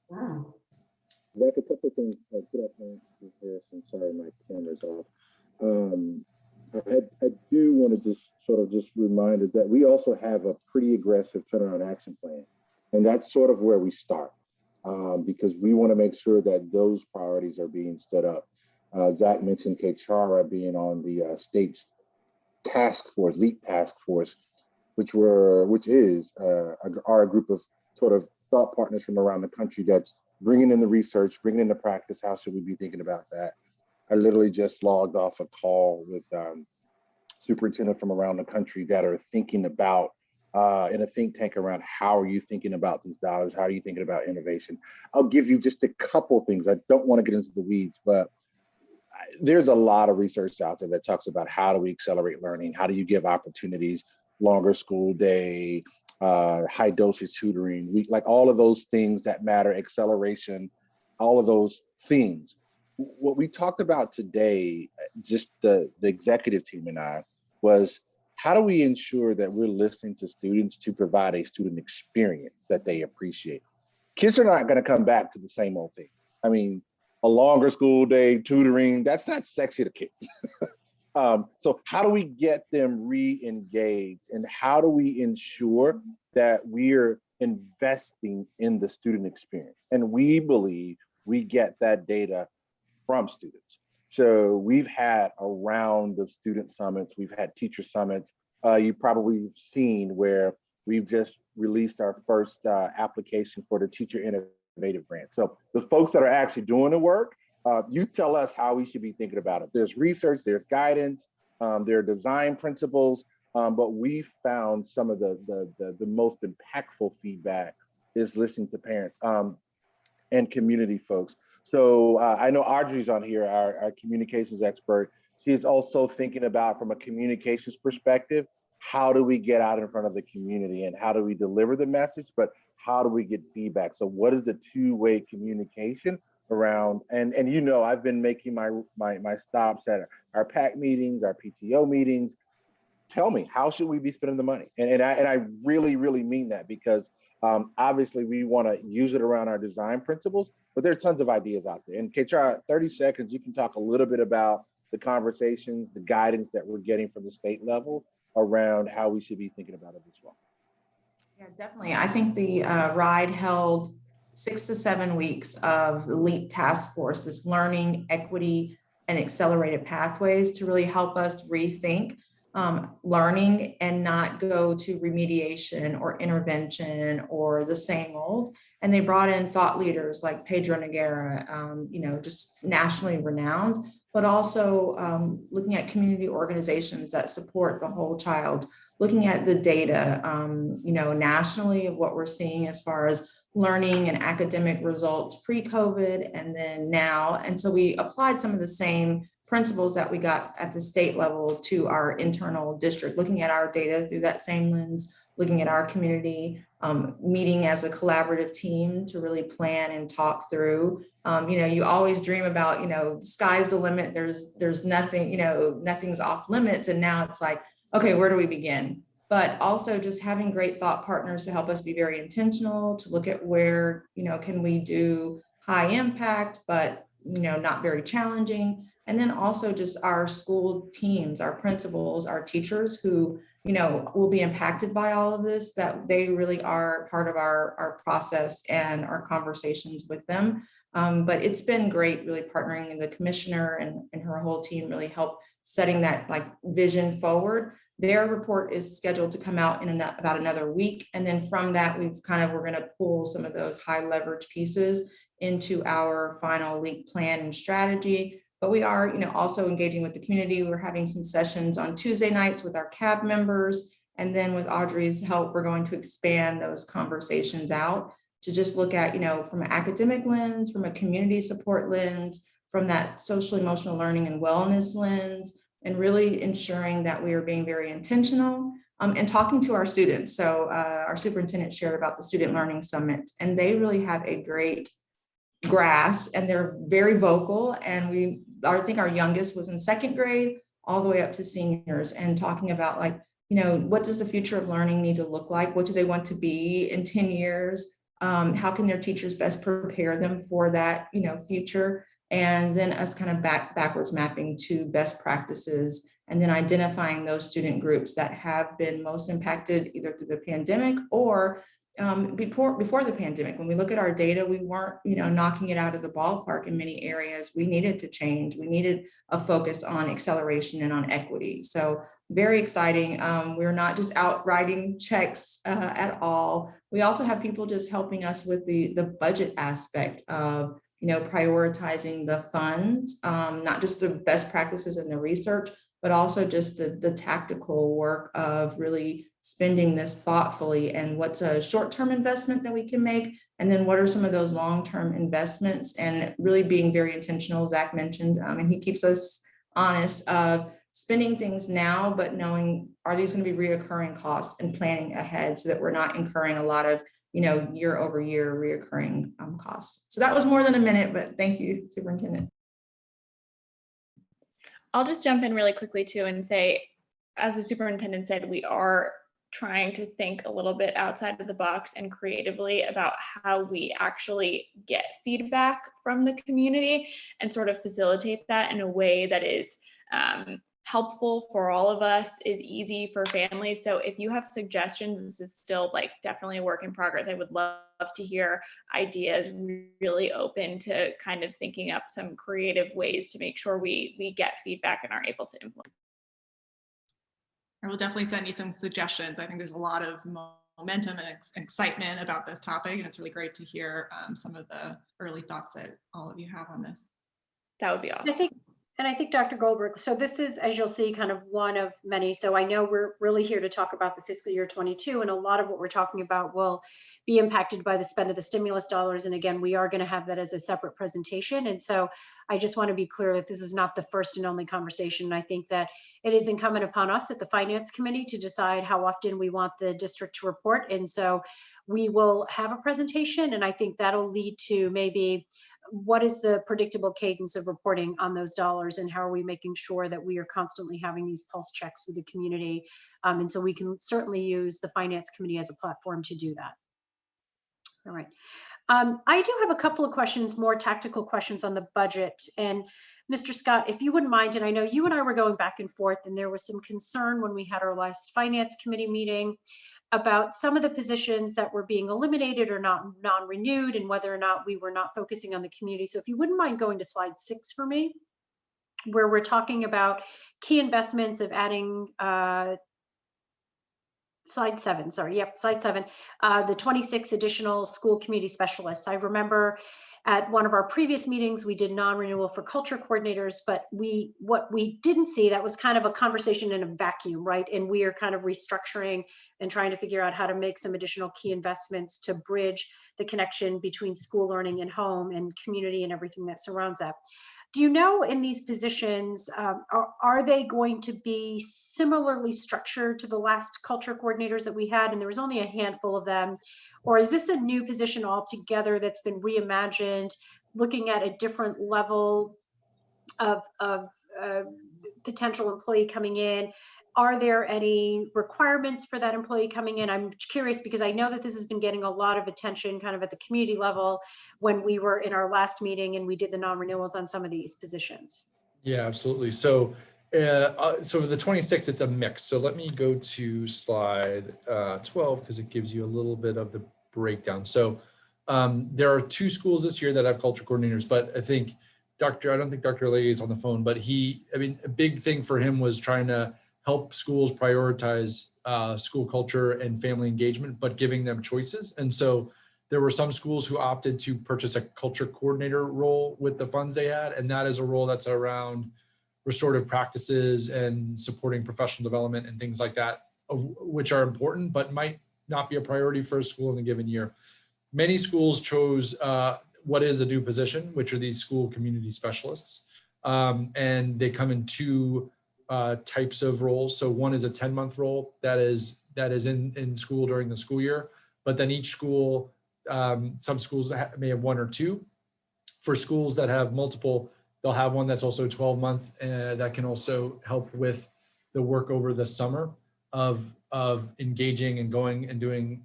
Wow. Like a couple of things. Good afternoon, Mrs. Harrison. Sorry, my camera's off. I do want to just remind us that we also have a pretty aggressive turnaround action plan, and that's sort of where we start because we want to make sure that those priorities are being stood up. Zach mentioned Kechara being on the state's task force, LEAP task force, which is our group of sort of thought partners from around the country that's bringing in the research, bringing in the practice. How should we be thinking about that? I literally just logged off a call with superintendents from around the country that are thinking about in a think tank around how are you thinking about these dollars? How are you thinking about innovation? I'll give you just a couple things. I don't want to get into the weeds, but there's a lot of research out there that talks about how do we accelerate learning? How do you give opportunities, longer school day, high dosage tutoring, like all of those things that matter, acceleration, all of those things. What we talked about today, just the executive team and I, was how do we ensure that we're listening to students to provide a student experience that they appreciate? Kids are not going to come back to the same old thing. I mean, a longer school day, tutoring, that's not sexy to kids. So how do we get them re-engaged, and how do we ensure that we're investing in the student experience? And we believe we get that data from students. So we've had a round of student summits, we've had teacher summits. You probably have seen where we've just released our first application for the Teacher Innovative Grant. So the folks that are actually doing the work, you tell us how we should be thinking about it. There's research, there's guidance, there are design principles, but we found some of the most impactful feedback is listening to parents and community folks. So I know Audrey's on here, our communications expert. She is also thinking about, from a communications perspective, how do we get out in front of the community and how do we deliver the message, but how do we get feedback? So what is the two-way communication around, and you know, I've been making my stops at our PAC meetings, our PTO meetings. Tell me, how should we be spending the money? And I really, really mean that, because obviously we want to use it around our design principles, but there are tons of ideas out there. And Kechara, 30 seconds, you can talk a little bit about the conversations, the guidance that we're getting from the state level around how we should be thinking about it as well. Yeah, definitely. I think the RIDE held 6 to 7 weeks of the LEAP task force, this learning, equity, and accelerated pathways to really help us rethink learning and not go to remediation or intervention or the same old. And they brought in thought leaders like Pedro Noguera, you know, just nationally renowned, but also looking at community organizations that support the whole child, looking at the data, you know, nationally of what we're seeing as far as learning and academic results pre-COVID and then now. And so we applied some of the same principles that we got at the state level to our internal district, looking at our data through that same lens, looking at our community, meeting as a collaborative team to really plan and talk through. You know, you always dream about, you know, the sky's the limit, there's nothing, you know, nothing's off limits. And now it's like, okay, where do we begin? But also just having great thought partners to help us be very intentional, to look at where, you know, can we do high impact, but, you know, not very challenging. And then also just our school teams, our principals, our teachers who, you know, will be impacted by all of this, that they really are part of our process and our conversations with them. But it's been great really partnering with the commissioner and her whole team really help setting that like vision forward. Their report is scheduled to come out in about another week. And then from that, we're going to pull some of those high leverage pieces into our final LEAP plan and strategy. But we are, you know, also engaging with the community. We're having some sessions on Tuesday nights with our CAB members. And then with Audrey's help, we're going to expand those conversations out to just look at, you know, from an academic lens, from a community support lens, from that social emotional learning and wellness lens, and really ensuring that we are being very intentional and talking to our students. So our superintendent shared about the Student Learning Summit, and they really have a great grasp and they're very vocal. And I think our youngest was in 2nd grade all the way up to seniors, and talking about like, you know, what does the future of learning need to look like? What do they want to be in 10 years? How can their teachers best prepare them for that, future? And then us kind of backwards mapping to best practices, and then identifying those student groups that have been most impacted either through the pandemic or before the pandemic. When we look at our data, we weren't, knocking it out of the ballpark in many areas. We needed to change. We needed a focus on acceleration and on equity. So very exciting. We're not just out writing checks at all. We also have people just helping us with the budget aspect of, prioritizing the funds, not just the best practices and the research, but also just the tactical work of really spending this thoughtfully, and what's a short-term investment that we can make, and then what are some of those long-term investments, and really being very intentional. Zach mentioned, and he keeps us honest of spending things now, but knowing, are these going to be reoccurring costs, and planning ahead so that we're not incurring a lot of, year over year reoccurring costs. So that was more than a minute, but thank you, Superintendent. I'll just jump in really quickly too and say, as the superintendent said, we are trying to think a little bit outside of the box and creatively about how we actually get feedback from the community and sort of facilitate that in a way that is helpful for all of us, is easy for families. So if you have suggestions, this is still definitely a work in progress. I would love to hear ideas, really open to kind of thinking up some creative ways to make sure we get feedback and are able to implement. I will definitely send you some suggestions. I think there's a lot of momentum and excitement about this topic, and it's really great to hear some of the early thoughts that all of you have on this. That would be awesome. I think Dr. Goldberg, so this is, as you'll see, kind of one of many. So I know we're really here to talk about the fiscal year 22, and a lot of what we're talking about will be impacted by the spend of the stimulus dollars. And again, we are going to have that as a separate presentation. And so I just want to be clear that this is not the first and only conversation. I think that it is incumbent upon us at the Finance Committee to decide how often we want the district to report. And so we will have a presentation, and I think that'll lead to maybe what is the predictable cadence of reporting on those dollars, and how are we making sure that we are constantly having these pulse checks with the community. And so we can certainly use the Finance Committee as a platform to do that. All right. I do have a couple of questions, more tactical questions on the budget. And Mr. Scott, if you wouldn't mind, and I know you and I were going back and forth, and there was some concern when we had our last Finance Committee meeting about some of the positions that were being eliminated or not non-renewed, and whether or not we were not focusing on the community. So if you wouldn't mind going to slide 6 for me, where we're talking about key investments of adding slide 7, sorry, yep, slide 7, the 26 additional school community specialists. I remember at one of our previous meetings, we did non-renewal for culture coordinators, but what we didn't see, that was kind of a conversation in a vacuum, right? And we are kind of restructuring and trying to figure out how to make some additional key investments to bridge the connection between school learning and home and community and everything that surrounds that. Do you know, in these positions, are they going to be similarly structured to the last culture coordinators that we had? And there was only a handful of them. Or is this a new position altogether that's been reimagined, looking at a different level of potential employee coming in? Are there any requirements for that employee coming in? I'm curious because I know that this has been getting a lot of attention kind of at the community level when we were in our last meeting and we did the non-renewals on some of these positions. Yeah, absolutely. So for the 26, it's a mix. So let me go to slide 12 because it gives you a little bit of the breakdown. So there are 2 schools this year that have culture coordinators, but I think I don't think Dr. Legge is on the phone, but a big thing for him was trying to help schools prioritize school culture and family engagement, but giving them choices. And so there were some schools who opted to purchase a culture coordinator role with the funds they had. And that is a role that's around restorative practices and supporting professional development and things like that, which are important, but might not be a priority for a school in a given year. Many schools chose what is a new position, which are these school community specialists. And they come in 2 types of roles. So one is a 10-month role that is in school during the school year, but then each school, some schools may have 1 or 2. For schools that have multiple, they'll have one that's also 12-month that can also help with the work over the summer of of engaging and going and doing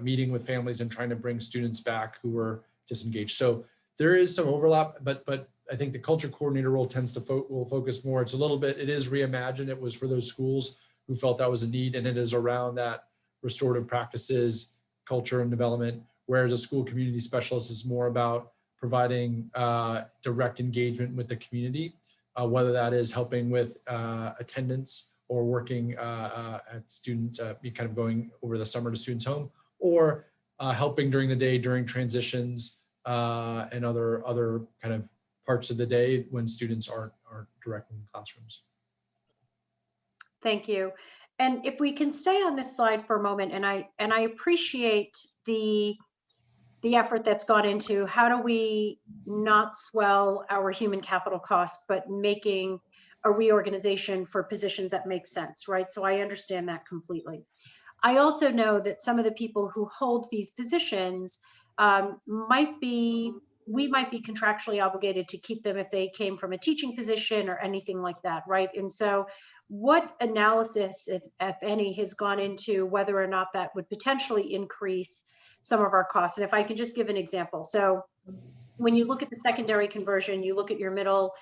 meeting with families and trying to bring students back who were disengaged. So there is some overlap, but I think the culture coordinator role tends to will focus more. It's a little bit, it is reimagined. It was for those schools who felt that was a need, and it is around that restorative practices, culture and development, whereas a school community specialist is more about providing direct engagement with the community, whether that is helping with attendance or working at student, be kind of going over the summer to students' home, or helping during the day during transitions and other kind of parts of the day when students aren't directly in classrooms. Thank you. And if we can stay on this slide for a moment, and I appreciate the effort that's gone into how do we not swell our human capital costs, but making a reorganization for positions that make sense, right? So I understand that completely. I also know that some of the people who hold these positions we might be contractually obligated to keep them if they came from a teaching position or anything like that, right? And so what analysis, if any, has gone into whether or not that would potentially increase some of our costs? And if I can just give an example. So when you look at the secondary conversion, you look at your middle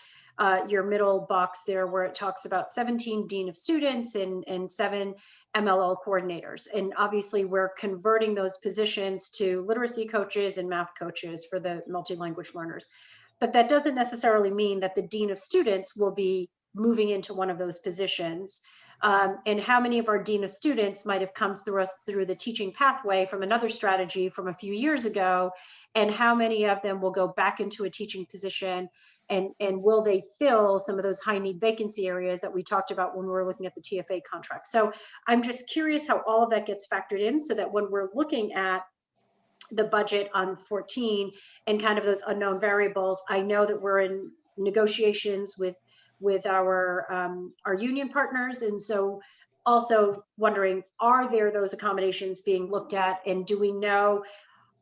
box there where it talks about 17 dean of students and 7 MLL coordinators. And obviously we're converting those positions to literacy coaches and math coaches for the multi-language learners. But that doesn't necessarily mean that the dean of students will be moving into one of those positions. And how many of our dean of students might have come through us through the teaching pathway from another strategy from a few years ago, and how many of them will go back into a teaching position, and will they fill some of those high need vacancy areas that we talked about when we were looking at the TFA contract? So I'm just curious how all of that gets factored in, so that when we're looking at the budget on 14 and kind of those unknown variables, I know that we're in negotiations with our union partners. And so also wondering, are there those accommodations being looked at? And do we know,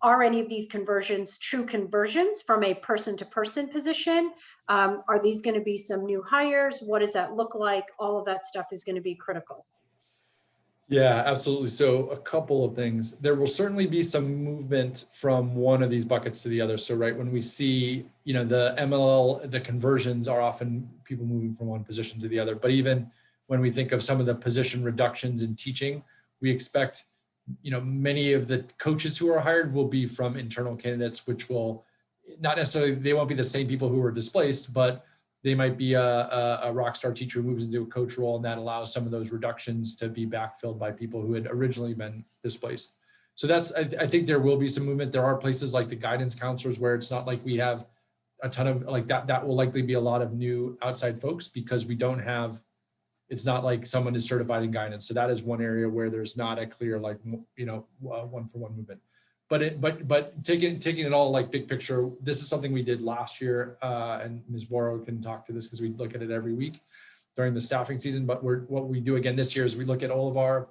are any of these conversions true conversions from a person-to-person position? Are these going to be some new hires? What does that look like? All of that stuff is going to be critical. Yeah, absolutely. So a couple of things. There will certainly be some movement from one of these buckets to the other. So right when we see, the MLL, the conversions are often people moving from one position to the other. But even when we think of some of the position reductions in teaching, we expect, many of the coaches who are hired will be from internal candidates, which will not necessarily, they won't be the same people who were displaced, but they might be a rock star teacher who moves into a coach role, and that allows some of those reductions to be backfilled by people who had originally been displaced. So that's, I think there will be some movement. There are places like the guidance counselors where it's not like we have a ton of like that. That will likely be a lot of new outside folks because we don't have, it's not like someone is certified in guidance. So that is one area where there's not a clear, like, one-for-one movement. But taking it all like big picture, this is something we did last year, and Ms. Boro can talk to this because we look at it every week during the staffing season. But what we do again this year is we look at all of our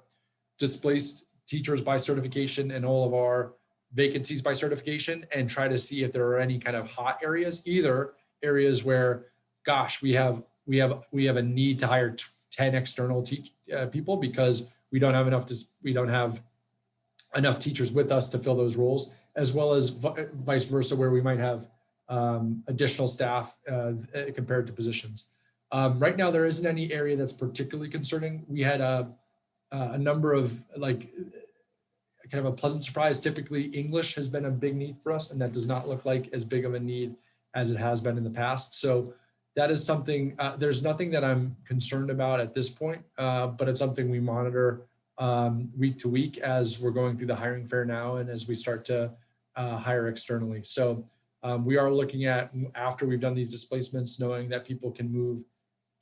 displaced teachers by certification and all of our vacancies by certification and try to see if there are any kind of hot areas, either areas where, gosh, we have a need to hire 10 external people because we don't have enough teachers with us to fill those roles, as well as vice versa, where we might have additional staff compared to positions. Right now, there isn't any area that's particularly concerning. We had a number of kind of a pleasant surprise. Typically, English has been a big need for us, and that does not look like as big of a need as it has been in the past. So that is something, there's nothing that I'm concerned about at this point, but it's something we monitor week to week as we're going through the hiring fair now and as we start to hire externally. So we are looking at, after we've done these displacements, knowing that people can move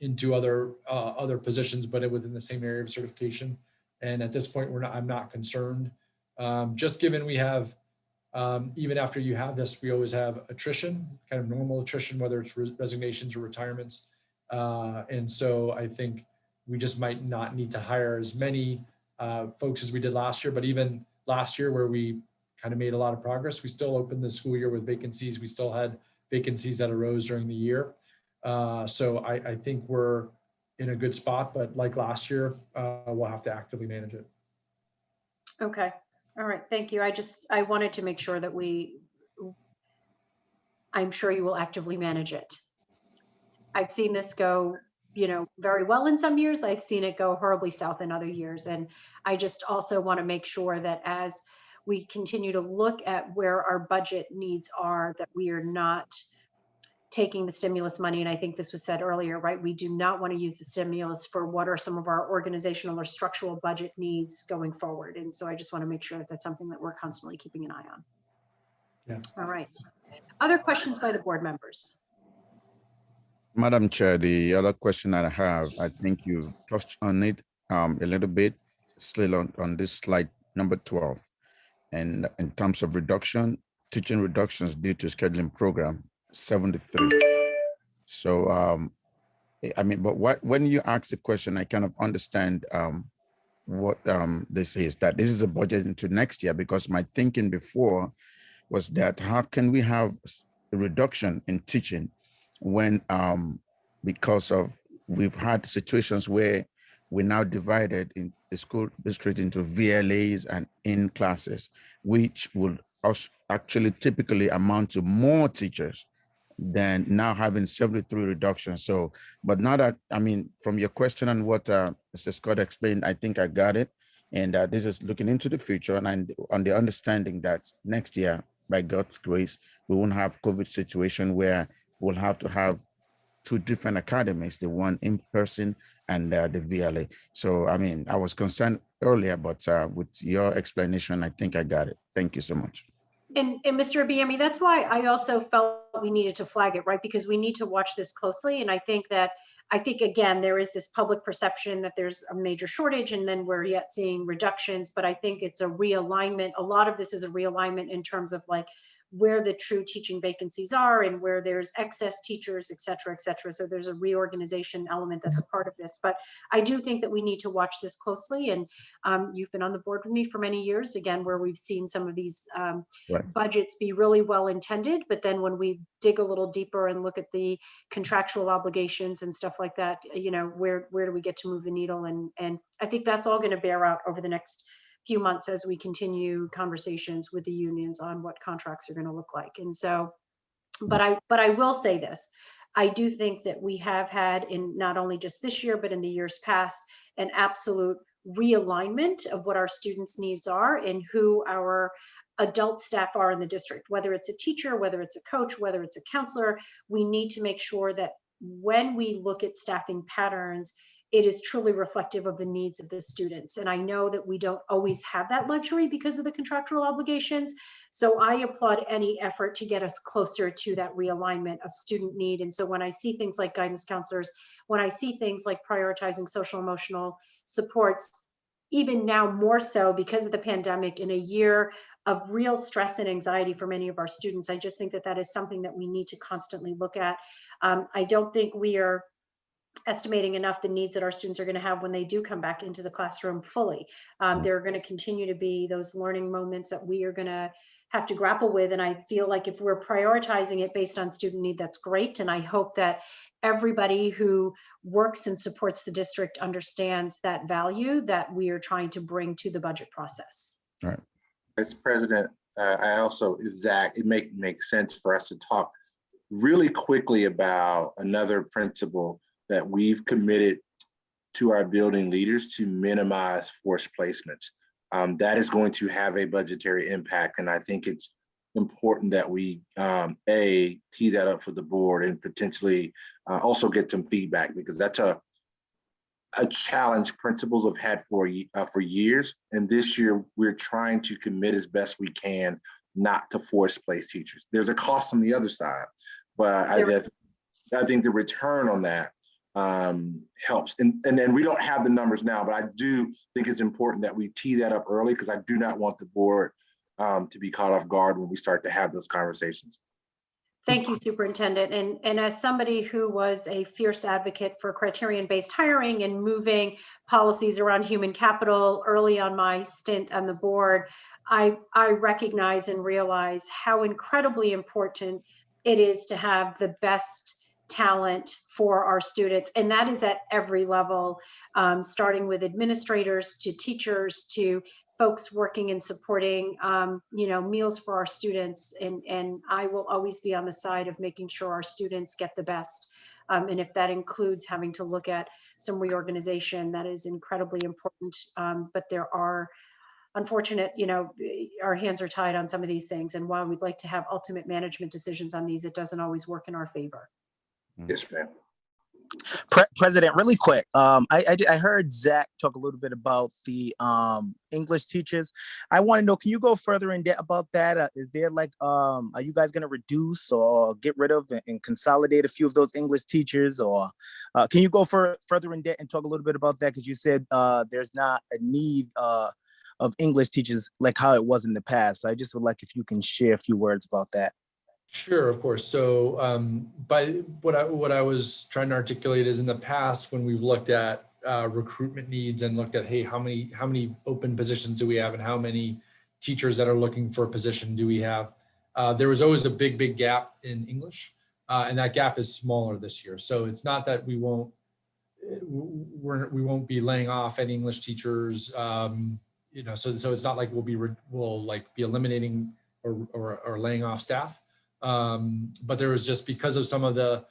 into other positions, but within the same area of certification. And at this point, I'm not concerned. Just given we have, even after you have this, we always have attrition, kind of normal attrition, whether it's resignations or retirements. And so I think we just might not need to hire as many folks as we did last year. But even last year, where we kind of made a lot of progress, we still opened the school year with vacancies. We still had vacancies that arose during the year. So I think we're in a good spot, but like last year, we'll have to actively manage it. Okay. All right. Thank you. I wanted to make sure that I'm sure you will actively manage it. I've seen this go, very well in some years. I've seen it go horribly south in other years. And I just also want to make sure that as we continue to look at where our budget needs are, that we are not taking the stimulus money. And I think this was said earlier, right? We do not want to use the stimulus for what are some of our organizational or structural budget needs going forward. And so I just want to make sure that that's something that we're constantly keeping an eye on. Yeah. All right. Other questions by the board members? Madam Chair, the other question that I have, I think you've touched on it a little bit, still on this slide number 12. And in terms of reduction, teaching reductions due to scheduling program, 73. So, but when you ask the question, I kind of understand what this is, that this is a budget into next year, because my thinking before was that how can we have a reduction in teaching when because of we've had situations where we're now divided in the school district into VLAs and in classes, which will also actually typically amount to more teachers than now having 73 reductions. So, but now that, from your question and what Mr. Scott explained, I think I got it. And this is looking into the future and on the understanding that next year, by God's grace, we won't have COVID situation where we'll have to have two different academies, the one in person and the VLA. So, I was concerned earlier, but with your explanation, I think I got it. Thank you so much. And Mr. Abiemi, that's why I also felt we needed to flag it, right? Because we need to watch this closely. And I think again, there is this public perception that there's a major shortage and then we're yet seeing reductions, but I think it's a realignment. A lot of this is a realignment in terms of like where the true teaching vacancies are and where there's excess teachers, et cetera, et cetera. So there's a reorganization element that's a part of this. But I do think that we need to watch this closely. And you've been on the board with me for many years, again, where we've seen some of these budgets be really well intended. But then when we dig a little deeper and look at the contractual obligations and stuff like that, where do we get to move the needle? And I think that's all going to bear out over the next few months as we continue conversations with the unions on what contracts are going to look like. And so, but I will say this, I do think that we have had in not only just this year, but in the years past, an absolute realignment of what our students' needs are and who our adult staff are in the district, whether it's a teacher, whether it's a coach, whether it's a counselor. We need to make sure that when we look at staffing patterns, it is truly reflective of the needs of the students. And I know that we don't always have that luxury because of the contractual obligations. So I applaud any effort to get us closer to that realignment of student need. And so when I see things like guidance counselors, when I see things like prioritizing social emotional supports, even now more so because of the pandemic, in a year of real stress and anxiety for many of our students, I just think that that is something that we need to constantly look at. I don't think we are estimating enough the needs that our students are going to have when they do come back into the classroom fully. There are going to continue to be those learning moments that we are going to have to grapple with. And I feel like if we're prioritizing it based on student need, that's great. And I hope that everybody who works and supports the district understands that value that we are trying to bring to the budget process. All right. As President, I also, Zach, it makes sense for us to talk really quickly about another principle that we've committed to our building leaders to minimize forced placements. That is going to have a budgetary impact. And I think it's important that we, tee that up for the board and potentially also get some feedback, because that's a challenge principals have had for years. And this year we're trying to commit as best we can not to force place teachers. There's a cost on the other side, but I think the return on that helps. And then we don't have the numbers now, but I do think it's important that we tee that up early, because I do not want the board to be caught off guard when we start to have those conversations. Thank you, Superintendent. And as somebody who was a fierce advocate for criterion-based hiring and moving policies around human capital early on my stint on the board, I recognize and realize how incredibly important it is to have the best talent for our students. And that is at every level, starting with administrators to teachers to folks working and supporting, meals for our students. And I will always be on the side of making sure our students get the best. And if that includes having to look at some reorganization, that is incredibly important. But there are unfortunate, our hands are tied on some of these things. And while we'd like to have ultimate management decisions on these, it doesn't always work in our favor. Yes, ma'am. President, really quick. I heard Zach talk a little bit about the English teachers. I want to know, can you go further in depth about that? Is there are you guys going to reduce or get rid of and consolidate a few of those English teachers? Or can you go further in depth and talk a little bit about that? Because you said there's not a need of English teachers like how it was in the past. So I just would like if you can share a few words about that. Sure, of course. So by what I was trying to articulate is in the past when we've looked at recruitment needs and looked at, hey, how many open positions do we have and how many teachers that are looking for a position do we have? There was always a big gap in English, and that gap is smaller this year. So it's not that we won't be laying off any English teachers. So it's not like we'll be eliminating or laying off staff. But there was just because of some of the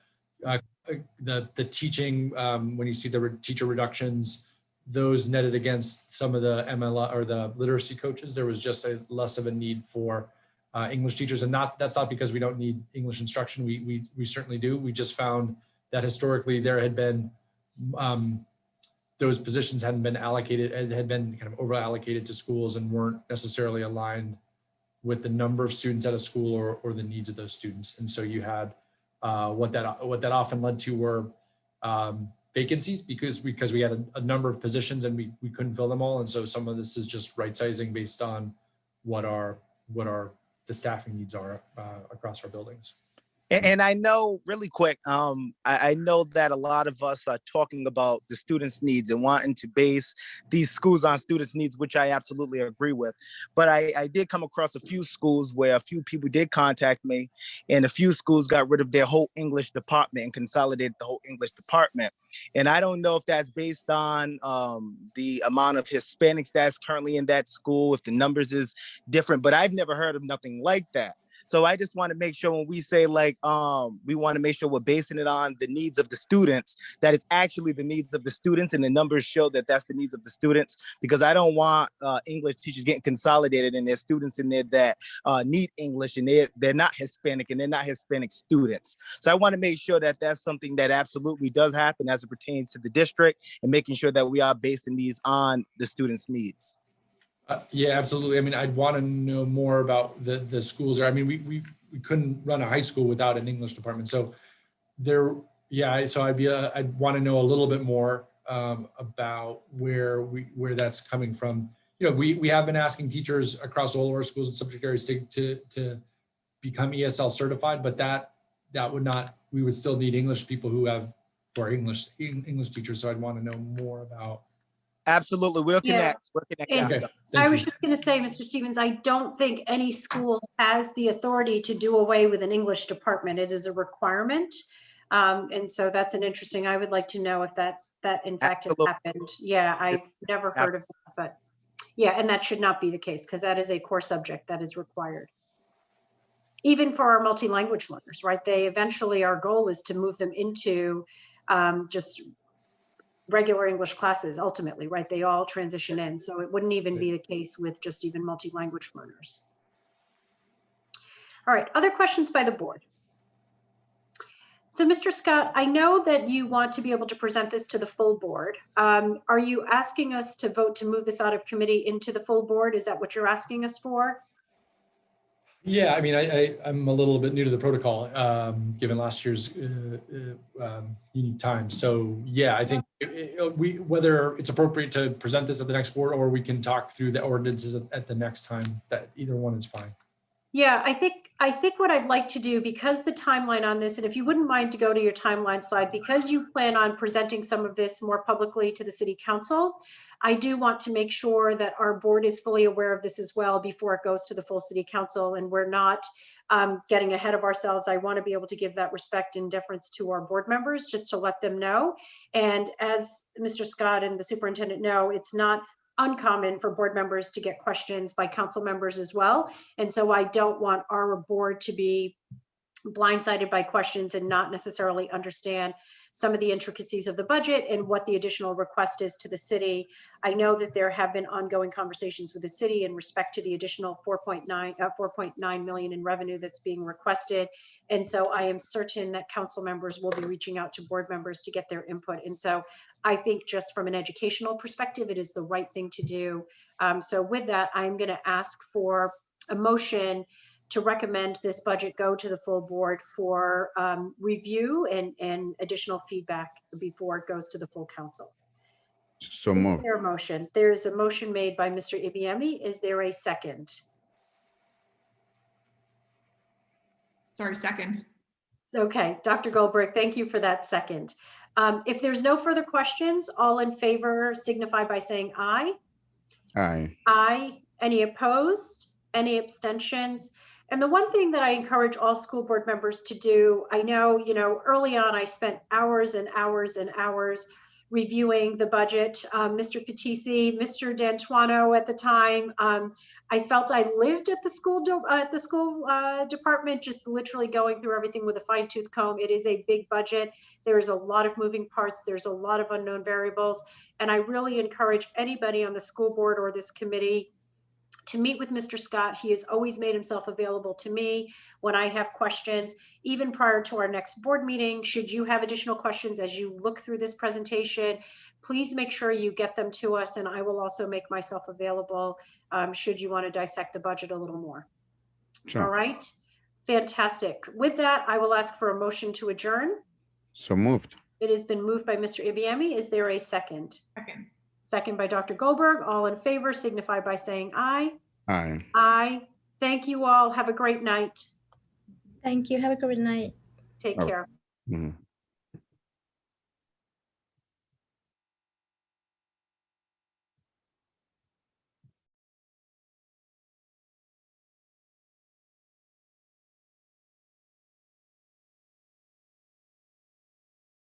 teaching, when you see the teacher reductions, those netted against some of the ML or the literacy coaches, there was just less of a need for English teachers. And that's not because we don't need English instruction. We certainly do. We just found that historically there had been those positions hadn't been allocated and had been kind of over allocated to schools and weren't necessarily aligned with the number of students at a school or the needs of those students. And so you had what that often led to were vacancies because we had a number of positions and we couldn't fill them all. And so some of this is just right sizing based on what the staffing needs are across our buildings. And I know really quick, I know that a lot of us are talking about the students' needs and wanting to base these schools on students' needs, which I absolutely agree with. But I did come across a few schools where a few people did contact me and a few schools got rid of their whole English department and consolidated the whole English department. And I don't know if that's based on the amount of Hispanics that's currently in that school, if the numbers is different, but I've never heard of nothing like that. So I just want to make sure when we say we want to make sure we're basing it on the needs of the students, that it's actually the needs of the students and the numbers show that that's the needs of the students, because I don't want English teachers getting consolidated and there's students in there that need English and they're not Hispanic and they're not Hispanic students. So I want to make sure that that's something that absolutely does happen as it pertains to the district and making sure that we are basing these on the students' needs. Yeah, absolutely. I mean, I'd want to know more about the schools. I mean, we couldn't run a high school without an English department. So so I'd want to know a little bit more about where that's coming from. We have been asking teachers across all of our schools and subject areas to become ESL certified, but that would not. We would still need English people who are English teachers. So I'd want to know more about. Absolutely. We're looking at Okay. I was just going to say, Mr. Stevens, I don't think any school has the authority to do away with an English department. It is a requirement. And so that's an interesting, I would like to know if that in fact has happened. Yeah, I've never heard of that, but yeah, and that should not be the case because that is a core subject that is required. Even for our multi-language learners, right? Our goal is to move them into just regular English classes ultimately, right? They all transition in. So it wouldn't even be the case with just even multi-language learners. All right, other questions by the board? So Mr. Scott, I know that you want to be able to present this to the full board. Are you asking us to vote to move this out of committee into the full board? Is that what you're asking us for? Yeah, I mean, I'm a little bit new to the protocol, given last year's unique time. So yeah, I think whether it's appropriate to present this at the next board or we can talk through the ordinances at the next time, that either one is fine. Yeah, I think what I'd like to do, because the timeline on this, and if you wouldn't mind to go to your timeline slide, because you plan on presenting some of this more publicly to the city council, I do want to make sure that our board is fully aware of this as well before it goes to the full city council, and we're not getting ahead of ourselves. I want to be able to give that respect and deference to our board members, just to let them know. And as Mr. Scott and the superintendent know, it's not uncommon for board members to get questions by council members as well. And so I don't want our board to be blindsided by questions and not necessarily understand some of the intricacies of the budget and what the additional request is to the city. I know that there have been ongoing conversations with the city in respect to the additional 4.9 million in revenue that's being requested. And so I am certain that council members will be reaching out to board members to get their input. And so I think just from an educational perspective, it is the right thing to do. So with that, I'm going to ask for a motion to recommend this budget go to the full board for review and additional feedback before it goes to the full council. So Is moved. there a motion? There's a motion made by Mr. Ibiemi. Is there a second? Sorry, second. Okay, Dr. Goldberg, thank you for that second. If there's no further questions, all in favor signify by saying aye. Aye. Aye. Any opposed? Any abstentions? And the one thing that I encourage all school board members to do, I know, early on, I spent hours and hours and hours reviewing the budget. Mr. Patisi, Mr. D'Antuono at the time, I felt I lived at the school department, just literally going through everything with a fine tooth comb. It is a big budget. There is a lot of moving parts. There's a lot of unknown variables. And I really encourage anybody on the school board or this committee to meet with Mr. Scott. He has always made himself available to me when I have questions, even prior to our next board meeting. Should you have additional questions as you look through this presentation, please make sure you get them to us, and I will also make myself available should you want to dissect the budget a little more. Sure. All right, fantastic. With that, I will ask for a motion to adjourn. So moved. It has been moved by Mr. Ibiemi. Is there a second? Second. Second by Dr. Goldberg. All in favor signify by saying aye. Aye. Aye. Thank you all. Have a great night. Thank you. Have a good night. Take Oh. care. Mhm.